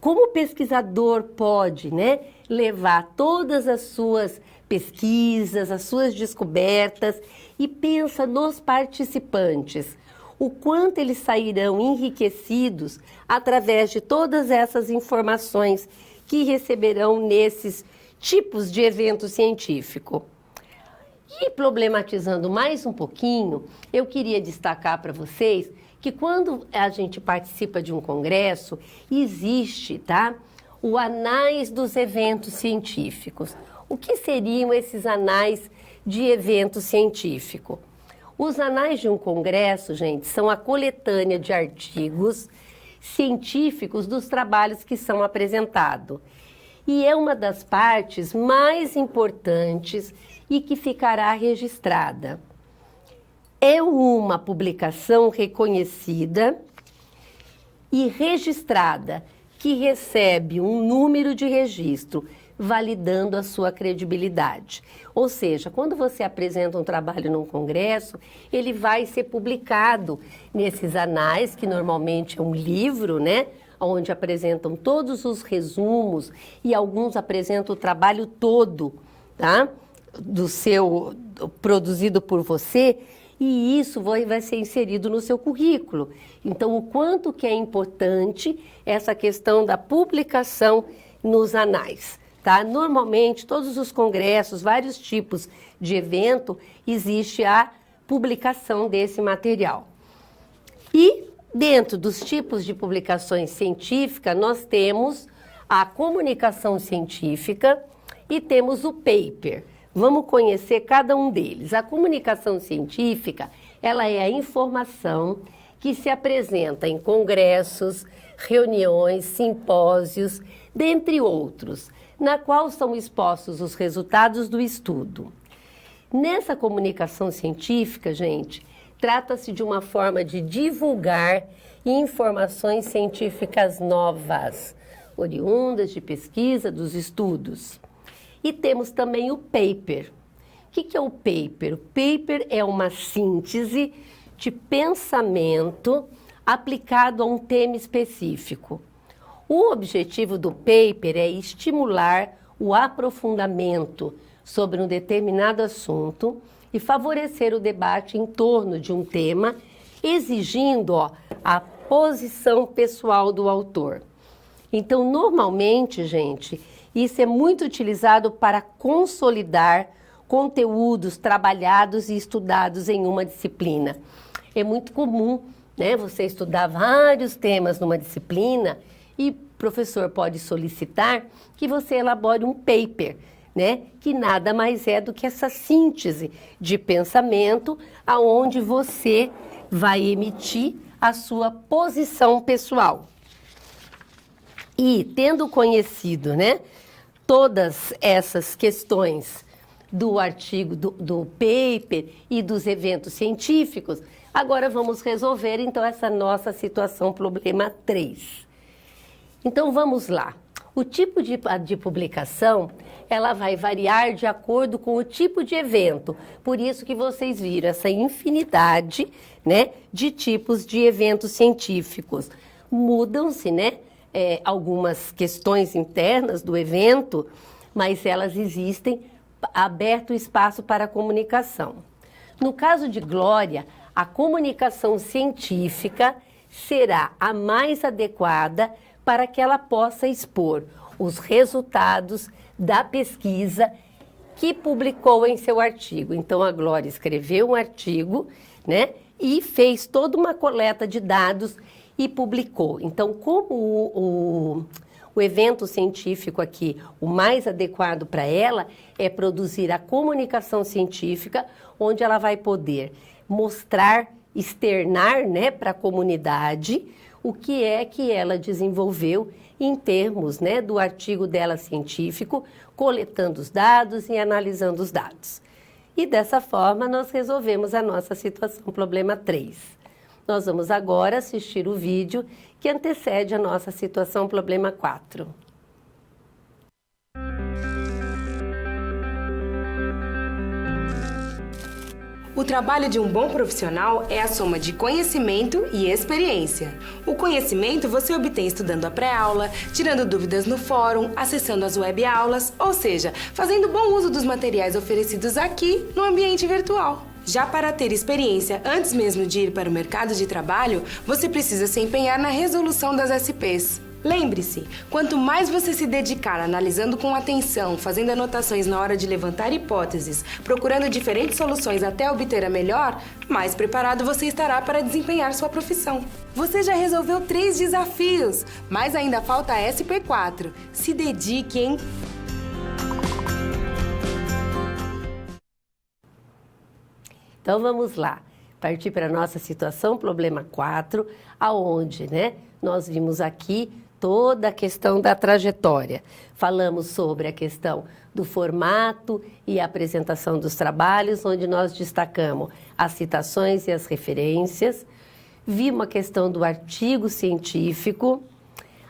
como o pesquisador pode, né, levar todas as suas pesquisas, as suas descobertas e pensa nos participantes, o quanto eles sairão enriquecidos através de todas essas informações que receberão nesses tipos de evento científico. E problematizando mais um pouquinho, eu queria destacar para vocês que quando a gente participa de um congresso, existe, tá, o anais dos eventos científicos. O que seriam esses anais de evento científico? Os anais de um congresso, gente, são a coletânea de artigos científicos dos trabalhos que são apresentados. E é uma das partes mais importantes e que ficará registrada. é uma publicação reconhecida e registrada, que recebe um número de registro, validando a sua credibilidade. Ou seja, quando você apresenta um trabalho num congresso, ele vai ser publicado nesses anais, que normalmente é um livro, né? Onde apresentam todos os resumos e alguns apresentam o trabalho todo, tá? Produzido por você, e isso vai ser inserido no seu currículo. Então, o quanto que é importante essa questão da publicação nos anais, tá? Normalmente, todos os congressos, vários tipos de evento, existe a publicação desse material. E, dentro dos tipos de publicações científicas, nós temos a comunicação científica e temos o paper. Vamos conhecer cada um deles. A comunicação científica, ela é a informação que se apresenta em congressos, reuniões, simpósios, dentre outros, na qual são expostos os resultados do estudo. Nessa comunicação científica, gente, trata-se de uma forma de divulgar informações científicas novas, oriundas de pesquisa, dos estudos. E temos também o paper. O que é o paper? O paper é uma síntese de pensamento aplicado a um tema específico. O objetivo do paper é estimular o aprofundamento sobre um determinado assunto e favorecer o debate em torno de um tema, exigindo a posição pessoal do autor. Então, normalmente, gente, isso é muito utilizado para consolidar conteúdos trabalhados e estudados em uma disciplina. É muito comum, né, você estudar vários temas numa disciplina e o professor pode solicitar que você elabore um paper, né, que nada mais é do que essa síntese de pensamento aonde você vai emitir a sua posição pessoal. E tendo conhecido, né, todas essas questões do artigo, do paper e dos eventos científicos, agora vamos resolver, então, essa nossa situação, problema 3. Então, vamos lá. O tipo de publicação, ela vai variar de acordo com o tipo de evento. Por isso que vocês viram essa infinidade, né, de tipos de eventos científicos. Mudam-se, né? Algumas questões internas do evento, mas elas existem, aberto espaço para a comunicação. No caso de Glória, a comunicação científica será a mais adequada para que ela possa expor os resultados da pesquisa que publicou em seu artigo. Então, a Glória escreveu um artigo, né, e fez toda uma coleta de dados e publicou. Então, como o evento científico aqui, o mais adequado para ela é produzir a comunicação científica, onde ela vai poder mostrar, externar, né, para a comunidade o que é que ela desenvolveu em termos, né, do artigo dela científico, coletando os dados e analisando os dados. E dessa forma nós resolvemos a nossa situação, problema 3. Nós vamos agora assistir o vídeo que antecede a nossa situação, problema 4. O trabalho de um bom profissional é a soma de conhecimento e experiência. O conhecimento você obtém estudando a pré-aula, tirando dúvidas no fórum, acessando as web-aulas, ou seja, fazendo bom uso dos materiais oferecidos aqui no ambiente virtual. Já para ter experiência antes mesmo de ir para o mercado de trabalho, você precisa se empenhar na resolução das SPs. Lembre-se, quanto mais você se dedicar analisando com atenção, fazendo anotações na hora de levantar hipóteses, procurando diferentes soluções até obter a melhor, mais preparado você estará para desempenhar sua profissão. Você já resolveu 3 desafios, mas ainda falta a SP4. Se dedique, hein? Então vamos lá, partir para a nossa situação, problema 4, aonde, né, nós vimos aqui toda a questão da trajetória. Falamos sobre a questão do formato e a apresentação dos trabalhos, onde nós destacamos as citações e as referências. Vimos a questão do artigo científico,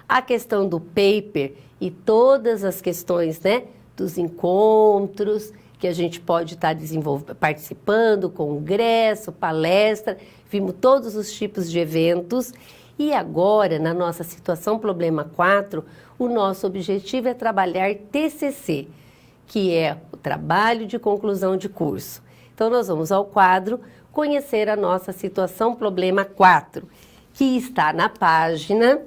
a questão do paper e todas as questões, né, dos encontros que a gente pode estar participando, congresso, palestra, vimos todos os tipos de eventos. E agora, na nossa situação problema 4, o nosso objetivo é trabalhar TCC, que é o trabalho de conclusão de curso. Então, nós vamos ao quadro conhecer a nossa situação problema 4, que está na página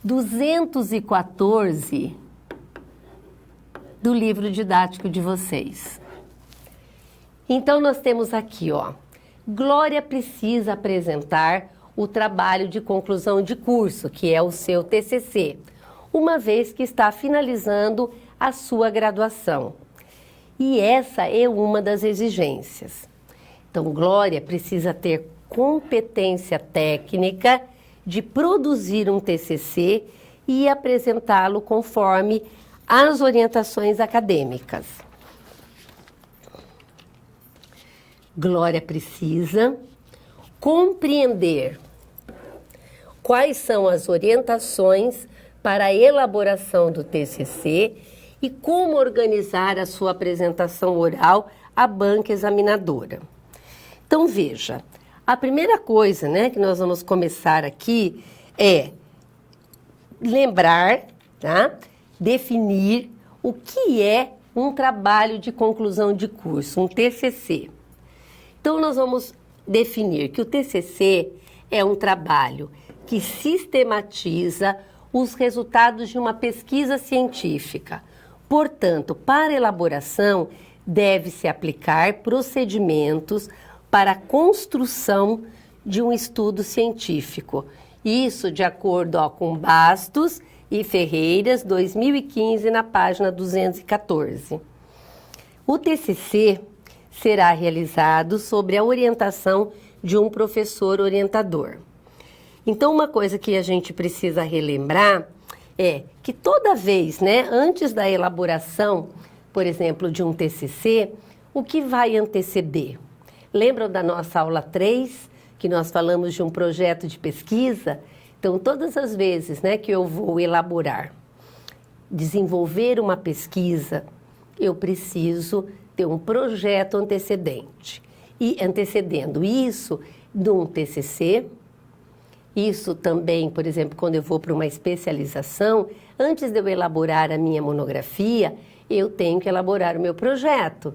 214 do livro didático de vocês. Então, nós temos aqui, ó, Glória precisa apresentar o trabalho de conclusão de curso, que é o seu TCC, uma vez que está finalizando a sua graduação. E essa é uma das exigências. Então, Glória precisa ter competência técnica de produzir um TCC e apresentá-lo conforme as orientações acadêmicas. Glória precisa compreender quais são as orientações para a elaboração do TCC e como organizar a sua apresentação oral à banca examinadora. Então, veja, a primeira coisa, né, que nós vamos começar aqui é lembrar, tá? Definir o que é um trabalho de conclusão de curso, um TCC. Então, nós vamos definir que o TCC é um trabalho que sistematiza os resultados de uma pesquisa científica. Portanto, para elaboração, deve-se aplicar procedimentos para a construção de um estudo científico. Isso de acordo com Bastos e Ferreiras, 2015, na página 214. O TCC será realizado sobre a orientação de um professor orientador. Então, uma coisa que a gente precisa relembrar é que toda vez, né, antes da elaboração, por exemplo, de um TCC, o que vai anteceder? Lembram da nossa aula 3, que nós falamos de um projeto de pesquisa? Então, todas as vezes, né, que eu vou elaborar, desenvolver uma pesquisa, eu preciso ter um projeto antecedente. E antecedendo isso num TCC, isso também, por exemplo, quando eu vou para uma especialização, antes de eu elaborar a minha monografia, eu tenho que elaborar o meu projeto.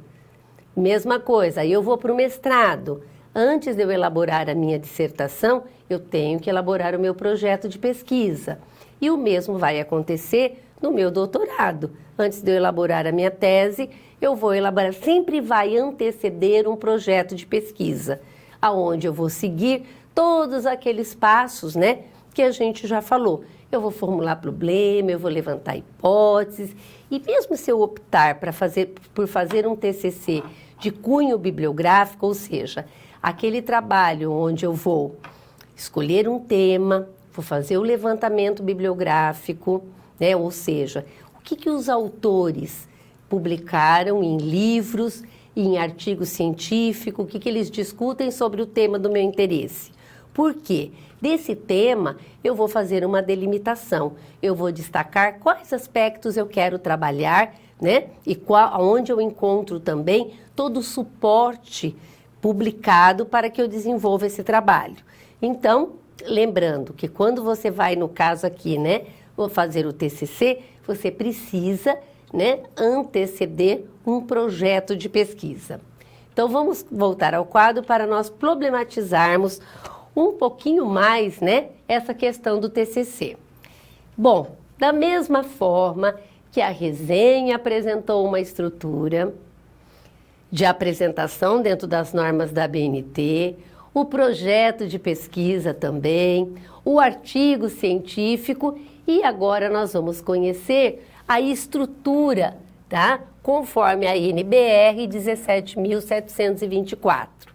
Mesma coisa, aí eu vou para o mestrado. Antes de eu elaborar a minha dissertação, eu tenho que elaborar o meu projeto de pesquisa. E o mesmo vai acontecer no meu doutorado. Antes de eu elaborar a minha tese, eu vou elaborar, sempre vai anteceder um projeto de pesquisa, aonde eu vou seguir todos aqueles passos, né, que a gente já falou. Eu vou formular problema, eu vou levantar hipóteses, e mesmo se eu optar por fazer um TCC de cunho bibliográfico, ou seja, aquele trabalho onde eu vou escolher um tema, vou fazer o levantamento bibliográfico, né, ou seja, o que os autores publicaram em livros, em artigos científicos, o que eles discutem sobre o tema do meu interesse. Por quê? Desse tema, eu vou fazer uma delimitação. Eu vou destacar quais aspectos eu quero trabalhar, né? E onde eu encontro também todo o suporte publicado para que eu desenvolva esse trabalho. Então, lembrando que quando você vai, no caso aqui, né, vou fazer o TCC, você precisa, né, anteceder um projeto de pesquisa. Então, vamos voltar ao quadro para nós problematizarmos um pouquinho mais, né, essa questão do TCC. Bom, da mesma forma que a resenha apresentou uma estrutura de apresentação dentro das normas da ABNT, o projeto de pesquisa também, o artigo científico, e agora nós vamos conhecer a estrutura, tá? Conforme a NBR 17.724.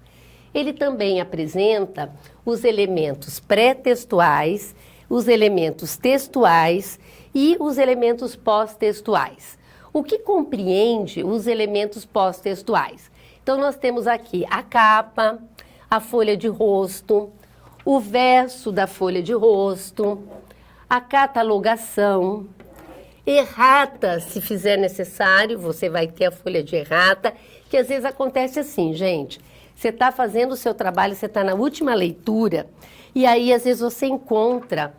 Ele também apresenta os elementos pré-textuais, os elementos textuais e os elementos pós-textuais. O que compreende os elementos pós-textuais? Então, nós temos aqui a capa, a folha de rosto, o verso da folha de rosto, a catalogação, errata, se fizer necessário, você vai ter a folha de errata, que às vezes acontece assim, gente. Você está fazendo o seu trabalho, você está na última leitura, e aí às vezes você encontra,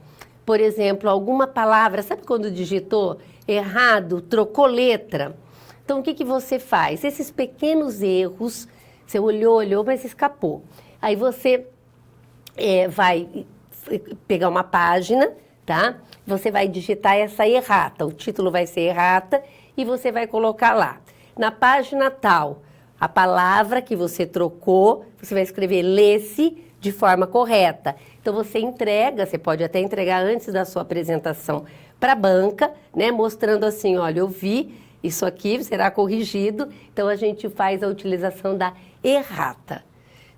por exemplo, alguma palavra, sabe quando digitou errado, trocou letra? Então, o que que você faz? Esses pequenos erros, você olhou, mas escapou. Aí você vai pegar uma página, tá? Você vai digitar essa errata, o título vai ser errata e você vai colocar lá. Na página tal, a palavra que você trocou, você vai escrever lê-se de forma correta. Então você entrega, você pode até entregar antes da sua apresentação para a banca, né? Mostrando assim, olha, eu vi isso aqui, será corrigido. Então a gente faz a utilização da errata.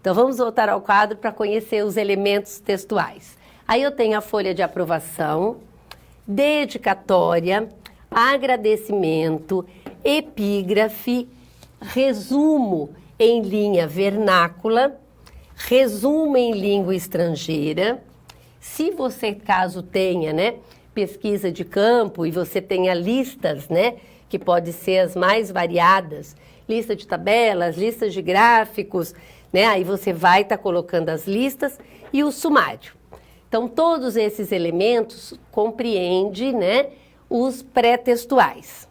Então vamos voltar ao quadro para conhecer os elementos textuais. Aí eu tenho a folha de aprovação, dedicatória, agradecimento, epígrafe, resumo em linha vernácula, resumo em língua estrangeira. Se você, caso tenha, né, pesquisa de campo e você tenha listas, né, que pode ser as mais variadas, lista de tabelas, listas de gráficos, né, aí você vai estar colocando as listas e o sumário. Então, todos esses elementos compreendem, né, os pré-textuais.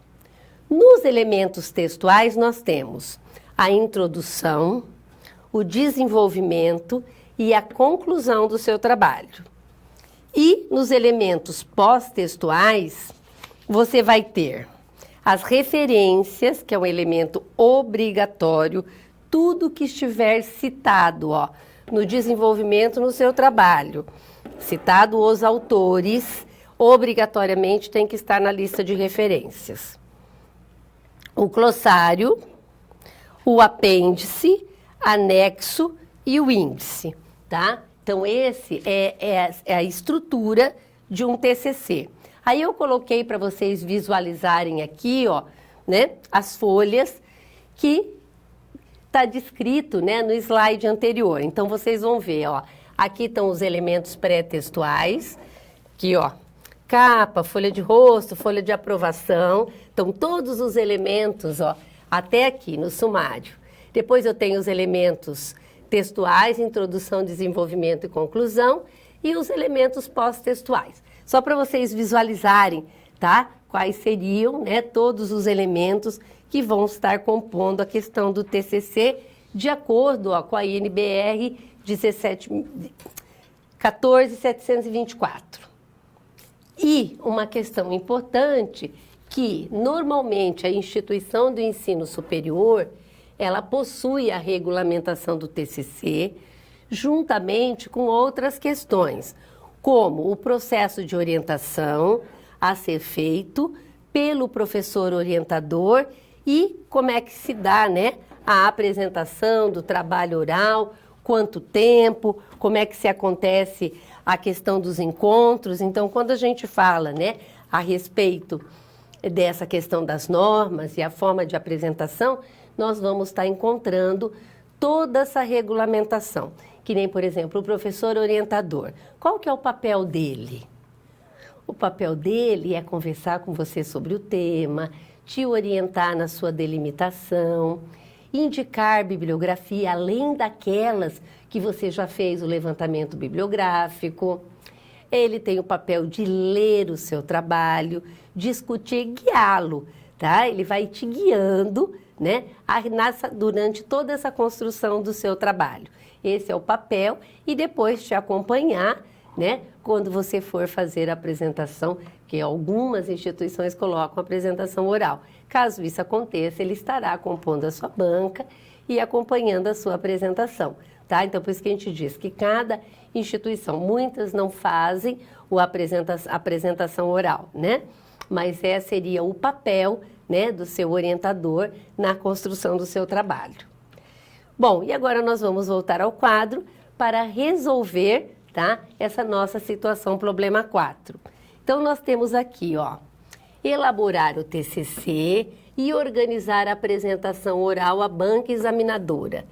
Nos elementos textuais, nós temos a introdução, o desenvolvimento e a conclusão do seu trabalho. E nos elementos pós-textuais, você vai ter as referências, que é um elemento obrigatório, tudo que estiver citado, ó, no desenvolvimento no seu trabalho. Citado os autores, obrigatoriamente tem que estar na lista de referências. O glossário, o apêndice, anexo e o índice, tá? Então, esse é a estrutura de um TCC. Aí eu coloquei para vocês visualizarem aqui, ó, né, as folhas que está descrito, né, no slide anterior. Então, vocês vão ver, ó, aqui estão os elementos pré-textuais, aqui, ó, capa, folha de rosto, folha de aprovação. Então, todos os elementos, ó, até aqui no sumário. Depois eu tenho os elementos textuais, introdução, desenvolvimento e conclusão, e os elementos pós-textuais. Só para vocês visualizarem, tá? Quais seriam, né, todos os elementos que vão estar compondo a questão do TCC, de acordo, ó, com a INBR 14724. E uma questão importante que, normalmente, a instituição do ensino superior, ela possui a regulamentação do TCC, juntamente com outras questões, como o processo de orientação a ser feito pelo professor orientador e como é que se dá, né, a apresentação do trabalho oral, quanto tempo, como é que se acontece a questão dos encontros. Então, quando a gente fala, né, a respeito dessa questão das normas e a forma de apresentação, nós vamos estar encontrando toda essa regulamentação. Que nem, por exemplo, o professor orientador. Qual que é o papel dele? O papel dele é conversar com você sobre o tema, te orientar na sua delimitação, indicar bibliografia, além daquelas que você já fez o levantamento bibliográfico. Ele tem o papel de ler o seu trabalho, discutir, guiá-lo, tá? Ele vai te guiando, né, durante toda essa construção do seu trabalho. Esse é o papel, e depois te acompanhar, né, quando você for fazer a apresentação, que algumas instituições colocam apresentação oral. Caso isso aconteça, ele estará compondo a sua banca e acompanhando a sua apresentação, tá? Então, por isso que a gente diz que cada instituição, muitas não fazem a apresentação oral, né? Mas esse seria o papel, né, do seu orientador na construção do seu trabalho. Bom, e agora nós vamos voltar ao quadro para resolver tá? Essa nossa situação, problema 4. Então, nós temos aqui, ó, elaborar o TCC e organizar a apresentação oral à banca examinadora.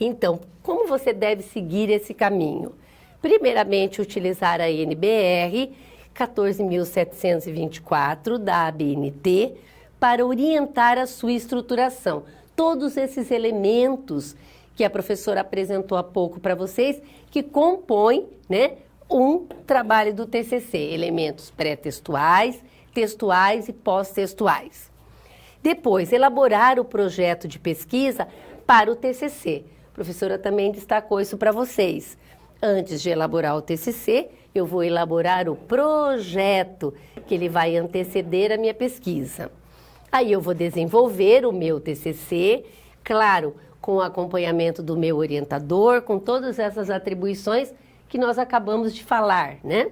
Então, como você deve seguir esse caminho? Primeiramente, utilizar a NBR 14.724 da ABNT para orientar a sua estruturação. Todos esses elementos que a professora apresentou há pouco para vocês, que compõem, né, um trabalho do TCC, elementos pré-textuais, textuais e pós-textuais. Depois, elaborar o projeto de pesquisa para o TCC. A professora também destacou isso para vocês. Antes de elaborar o TCC, eu vou elaborar o projeto, que ele vai anteceder a minha pesquisa. Aí eu vou desenvolver o meu TCC, claro, com o acompanhamento do meu orientador, com todas essas atribuições que nós acabamos de falar, né?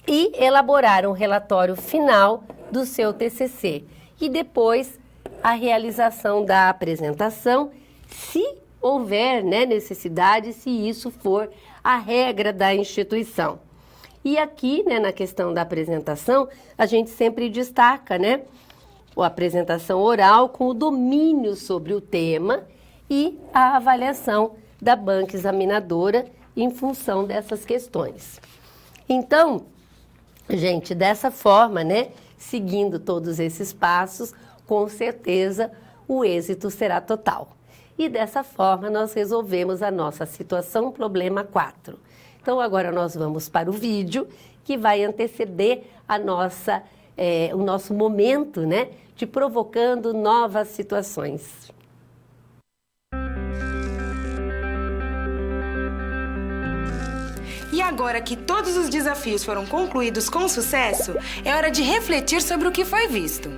E elaborar um relatório final do seu TCC. E depois a realização da apresentação, se houver, né, necessidade, se isso for a regra da instituição. E aqui, né, na questão da apresentação, a gente sempre destaca, né, a apresentação oral com o domínio sobre o tema e a avaliação da banca examinadora em função dessas questões. Então, gente, dessa forma, né, seguindo todos esses passos, com certeza o êxito será total. E dessa forma nós resolvemos a nossa situação problema 4. Então agora nós vamos para o vídeo que vai anteceder a o nosso momento, né, de provocando novas situações. E agora que todos os desafios foram concluídos com sucesso, é hora de refletir sobre o que foi visto.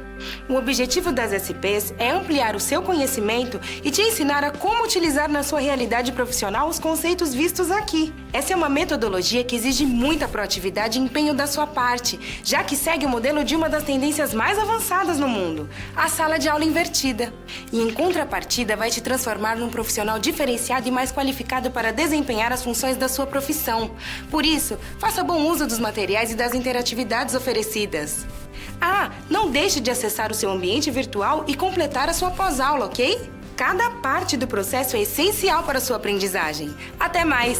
O objetivo das SPs é ampliar o seu conhecimento e te ensinar a como utilizar na sua realidade profissional os conceitos vistos aqui. Essa é uma metodologia que exige muita proatividade e empenho da sua parte, já que segue o modelo de uma das tendências mais avançadas no mundo, a sala de aula invertida. E em contrapartida, vai te transformar num profissional diferenciado e mais qualificado para desempenhar as funções da sua profissão. Por isso, faça bom uso dos materiais e das interatividades oferecidas. Ah, não deixe de acessar o seu ambiente virtual e completar a sua pós-aula, ok? Cada parte do processo é essencial para a sua aprendizagem. Até mais!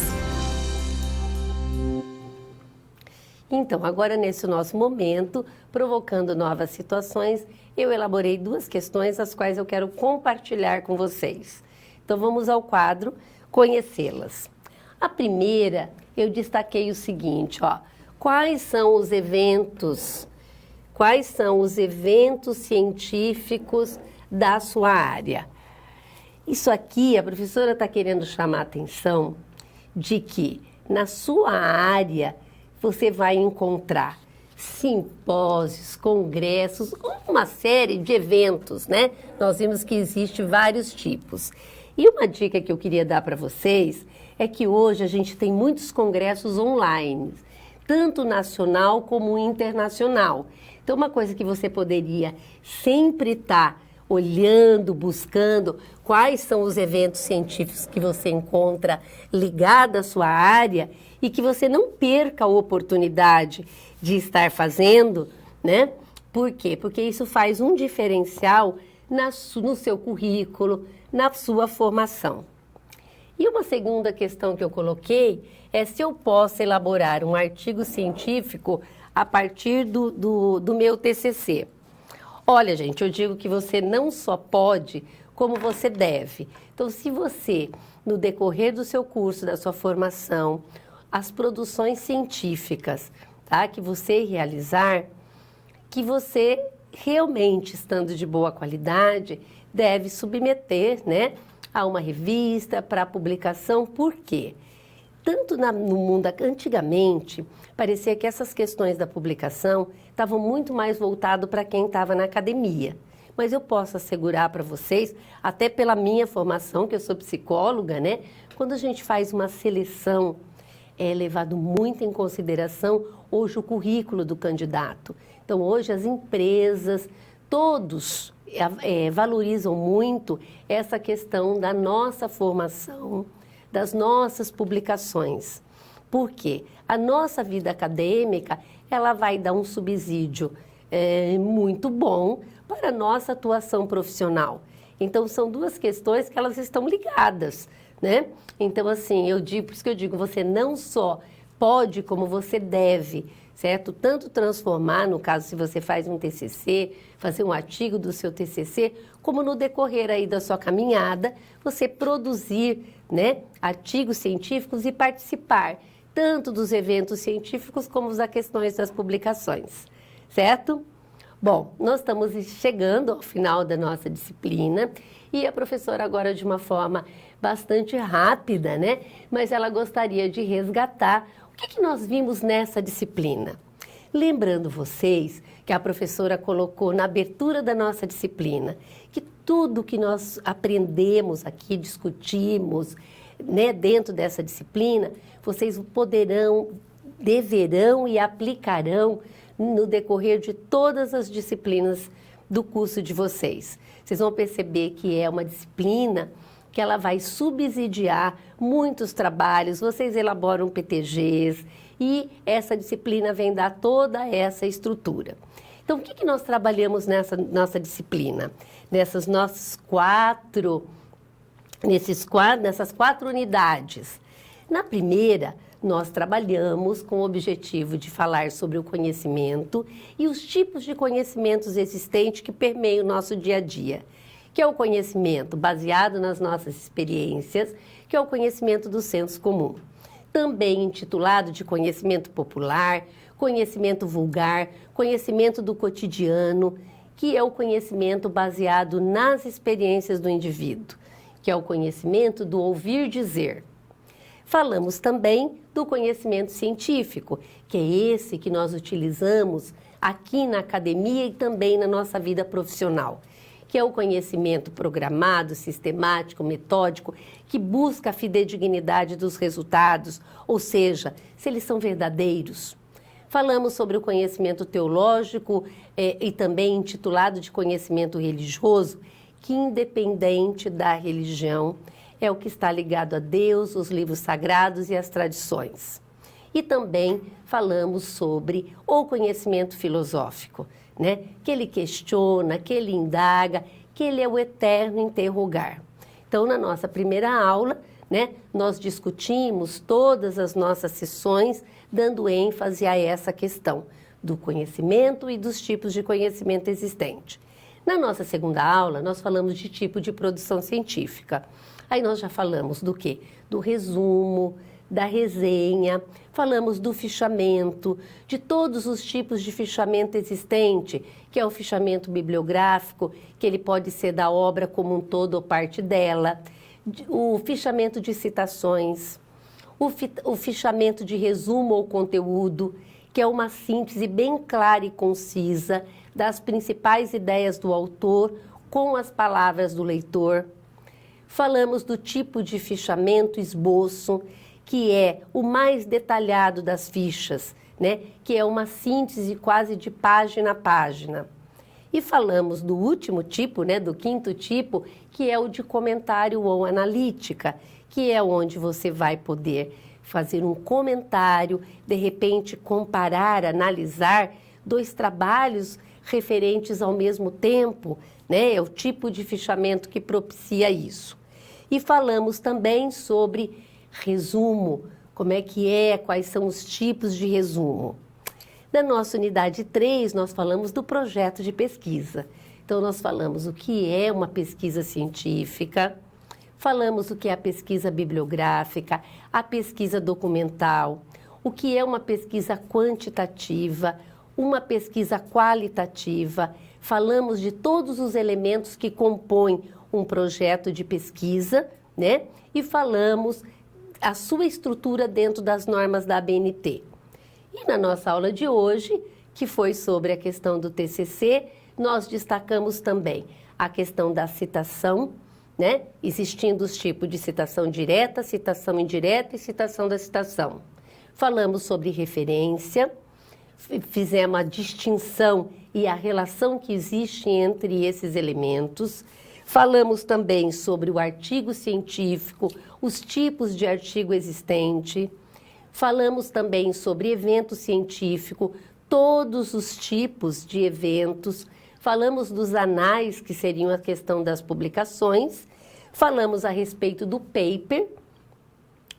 Então, agora nesse nosso momento, provocando novas situações, eu elaborei 2 questões as quais eu quero compartilhar com vocês. Então, vamos ao quadro Conhecê-las. A primeira, eu destaquei o seguinte, ó, quais são os eventos científicos da sua área? Isso aqui, a professora está querendo chamar a atenção de que na sua área você vai encontrar simpósios, congressos, uma série de eventos, né? Nós vimos que existe vários tipos. E uma dica que eu queria dar para vocês é que hoje a gente tem muitos congressos online, tanto nacional como internacional. Então, uma coisa que você poderia sempre estar olhando, buscando quais são os eventos científicos que você encontra ligados à sua área e que você não perca a oportunidade de estar fazendo, né? Por quê? Porque isso faz um diferencial no seu currículo, na sua formação. E uma segunda questão que eu coloquei é se eu posso elaborar um artigo científico a partir do meu TCC. Olha, gente, eu digo que você não só pode, como você deve. Então, se você, no decorrer do seu curso, da sua formação, as produções científicas, tá, que você realizar, que você realmente, estando de boa qualidade, deve submeter, né, a uma revista para publicação. Por quê? Tanto no mundo, antigamente, parecia que essas questões da publicação estavam muito mais voltadas para quem estava na academia. Mas eu posso assegurar para vocês, até pela minha formação, que eu sou psicóloga, né? Quando a gente faz uma seleção, é levado muito em consideração hoje o currículo do candidato. Então, hoje as empresas, todos valorizam muito essa questão da nossa formação, das nossas publicações. Por quê? A nossa vida acadêmica, ela vai dar um subsídio muito bom para a nossa atuação profissional. Então, são duas questões que elas estão ligadas, né? Então, assim, por isso que eu digo, você não só pode, como você deve, certo? Tanto transformar, no caso, se você faz um TCC, fazer um artigo do seu TCC, como no decorrer aí da sua caminhada, você produzir, né, artigos científicos e participar tanto dos eventos científicos como das questões das publicações, certo? Bom, nós estamos chegando ao final da nossa disciplina e a professora agora de uma forma bastante rápida, né? Mas ela gostaria de resgatar o que nós vimos nessa disciplina. Lembrando vocês que a professora colocou na abertura da nossa disciplina que tudo que nós aprendemos aqui, discutimos, né, dentro dessa disciplina, vocês poderão, deverão e aplicarão no decorrer de todas as disciplinas do curso de vocês. Vocês vão perceber que é uma disciplina que ela vai subsidiar muitos trabalhos, vocês elaboram PTGs e essa disciplina vem dar toda essa estrutura. Então, o que nós trabalhamos nessa nossa disciplina? Nessas 4 unidades. Na primeira, nós trabalhamos com o objetivo de falar sobre o conhecimento e os tipos de conhecimentos existentes que permeiam o nosso dia a dia, que é o conhecimento baseado nas nossas experiências, que é o conhecimento do senso comum. Também intitulado de conhecimento popular, conhecimento vulgar, conhecimento do cotidiano, que é o conhecimento baseado nas experiências do indivíduo, que é o conhecimento do ouvir dizer. Falamos também do conhecimento científico, que é esse que nós utilizamos aqui na academia e também na nossa vida profissional, que é o conhecimento programado, sistemático, metódico, que busca a fidedignidade dos resultados, ou seja, se eles são verdadeiros. Falamos sobre o conhecimento teológico e também intitulado de conhecimento religioso, que independente da religião, é o que está ligado a Deus, os livros sagrados e as tradições. E também falamos sobre o conhecimento filosófico, né? Que ele questiona, que ele indaga, que ele é o eterno interrogar. Então, na nossa primeira aula, né, nós discutimos todas as nossas sessões, dando ênfase a essa questão do conhecimento e dos tipos de conhecimento existente. Na nossa segunda aula, nós falamos de tipo de produção científica. Aí nós já falamos do quê? Do resumo, da resenha, falamos do fichamento, de todos os tipos de fichamento existente, que é o fichamento bibliográfico, que ele pode ser da obra como um todo ou parte dela, o fichamento de citações, o fichamento de resumo ou conteúdo, que é uma síntese bem clara e concisa das principais ideias do autor com as palavras do leitor. Falamos do tipo de fichamento esboço, que é o mais detalhado das fichas, né? Que é uma síntese quase de página a página. E falamos do último tipo, né? Do quinto tipo, que é o de comentário ou analítica, que é onde você vai poder fazer um comentário, de repente comparar, analisar 2 trabalhos referentes ao mesmo tempo, né? É o tipo de fichamento que propicia isso. E falamos também sobre resumo, como é que é, quais são os tipos de resumo. Na nossa unidade 3, nós falamos do projeto de pesquisa. Então, nós falamos o que é uma pesquisa científica, falamos o que é a pesquisa bibliográfica, a pesquisa documental, o que é uma pesquisa quantitativa, uma pesquisa qualitativa, falamos de todos os elementos que compõem um projeto de pesquisa, né? E falamos a sua estrutura dentro das normas da ABNT. E na nossa aula de hoje, que foi sobre a questão do TCC, nós destacamos também a questão da citação, né? Existindo os tipos de citação direta, citação indireta e citação da citação. Falamos sobre referência, fizemos a distinção e a relação que existe entre esses elementos. Falamos também sobre o artigo científico, os tipos de artigo existente. Falamos também sobre evento científico, todos os tipos de eventos. Falamos dos anais, que seriam a questão das publicações. Falamos a respeito do paper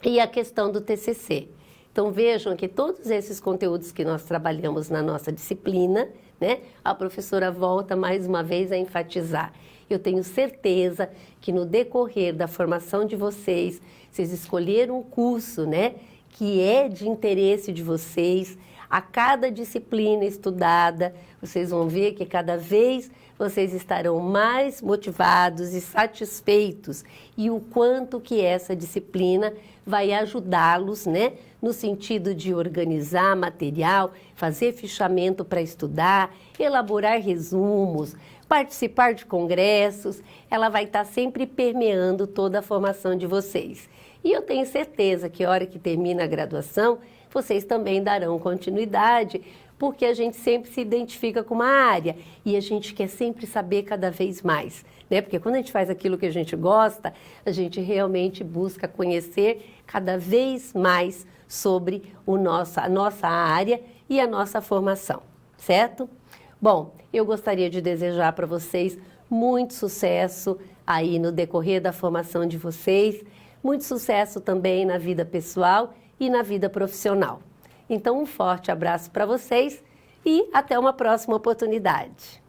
e a questão do TCC. Então, vejam que todos esses conteúdos que nós trabalhamos na nossa disciplina, né, a professora volta mais uma vez a enfatizar. Eu tenho certeza que no decorrer da formação de vocês, vocês escolheram um curso, né, que é de interesse de vocês. A cada disciplina estudada, vocês vão ver que cada vez vocês estarão mais motivados e satisfeitos, e o quanto que essa disciplina vai ajudá-los, né, no sentido de organizar material, fazer fichamento para estudar, elaborar resumos, participar de congressos. Ela vai estar sempre permeando toda a formação de vocês. E eu tenho certeza que a hora que termina a graduação, vocês também darão continuidade, porque a gente sempre se identifica com uma área e a gente quer sempre saber cada vez mais, né? Porque quando a gente faz aquilo que a gente gosta, a gente realmente busca conhecer cada vez mais sobre a nossa área e a nossa formação, certo? Bom, eu gostaria de desejar para vocês muito sucesso aí no decorrer da formação de vocês, muito sucesso também na vida pessoal e na vida profissional. Então, um forte abraço para vocês e até uma próxima oportunidade.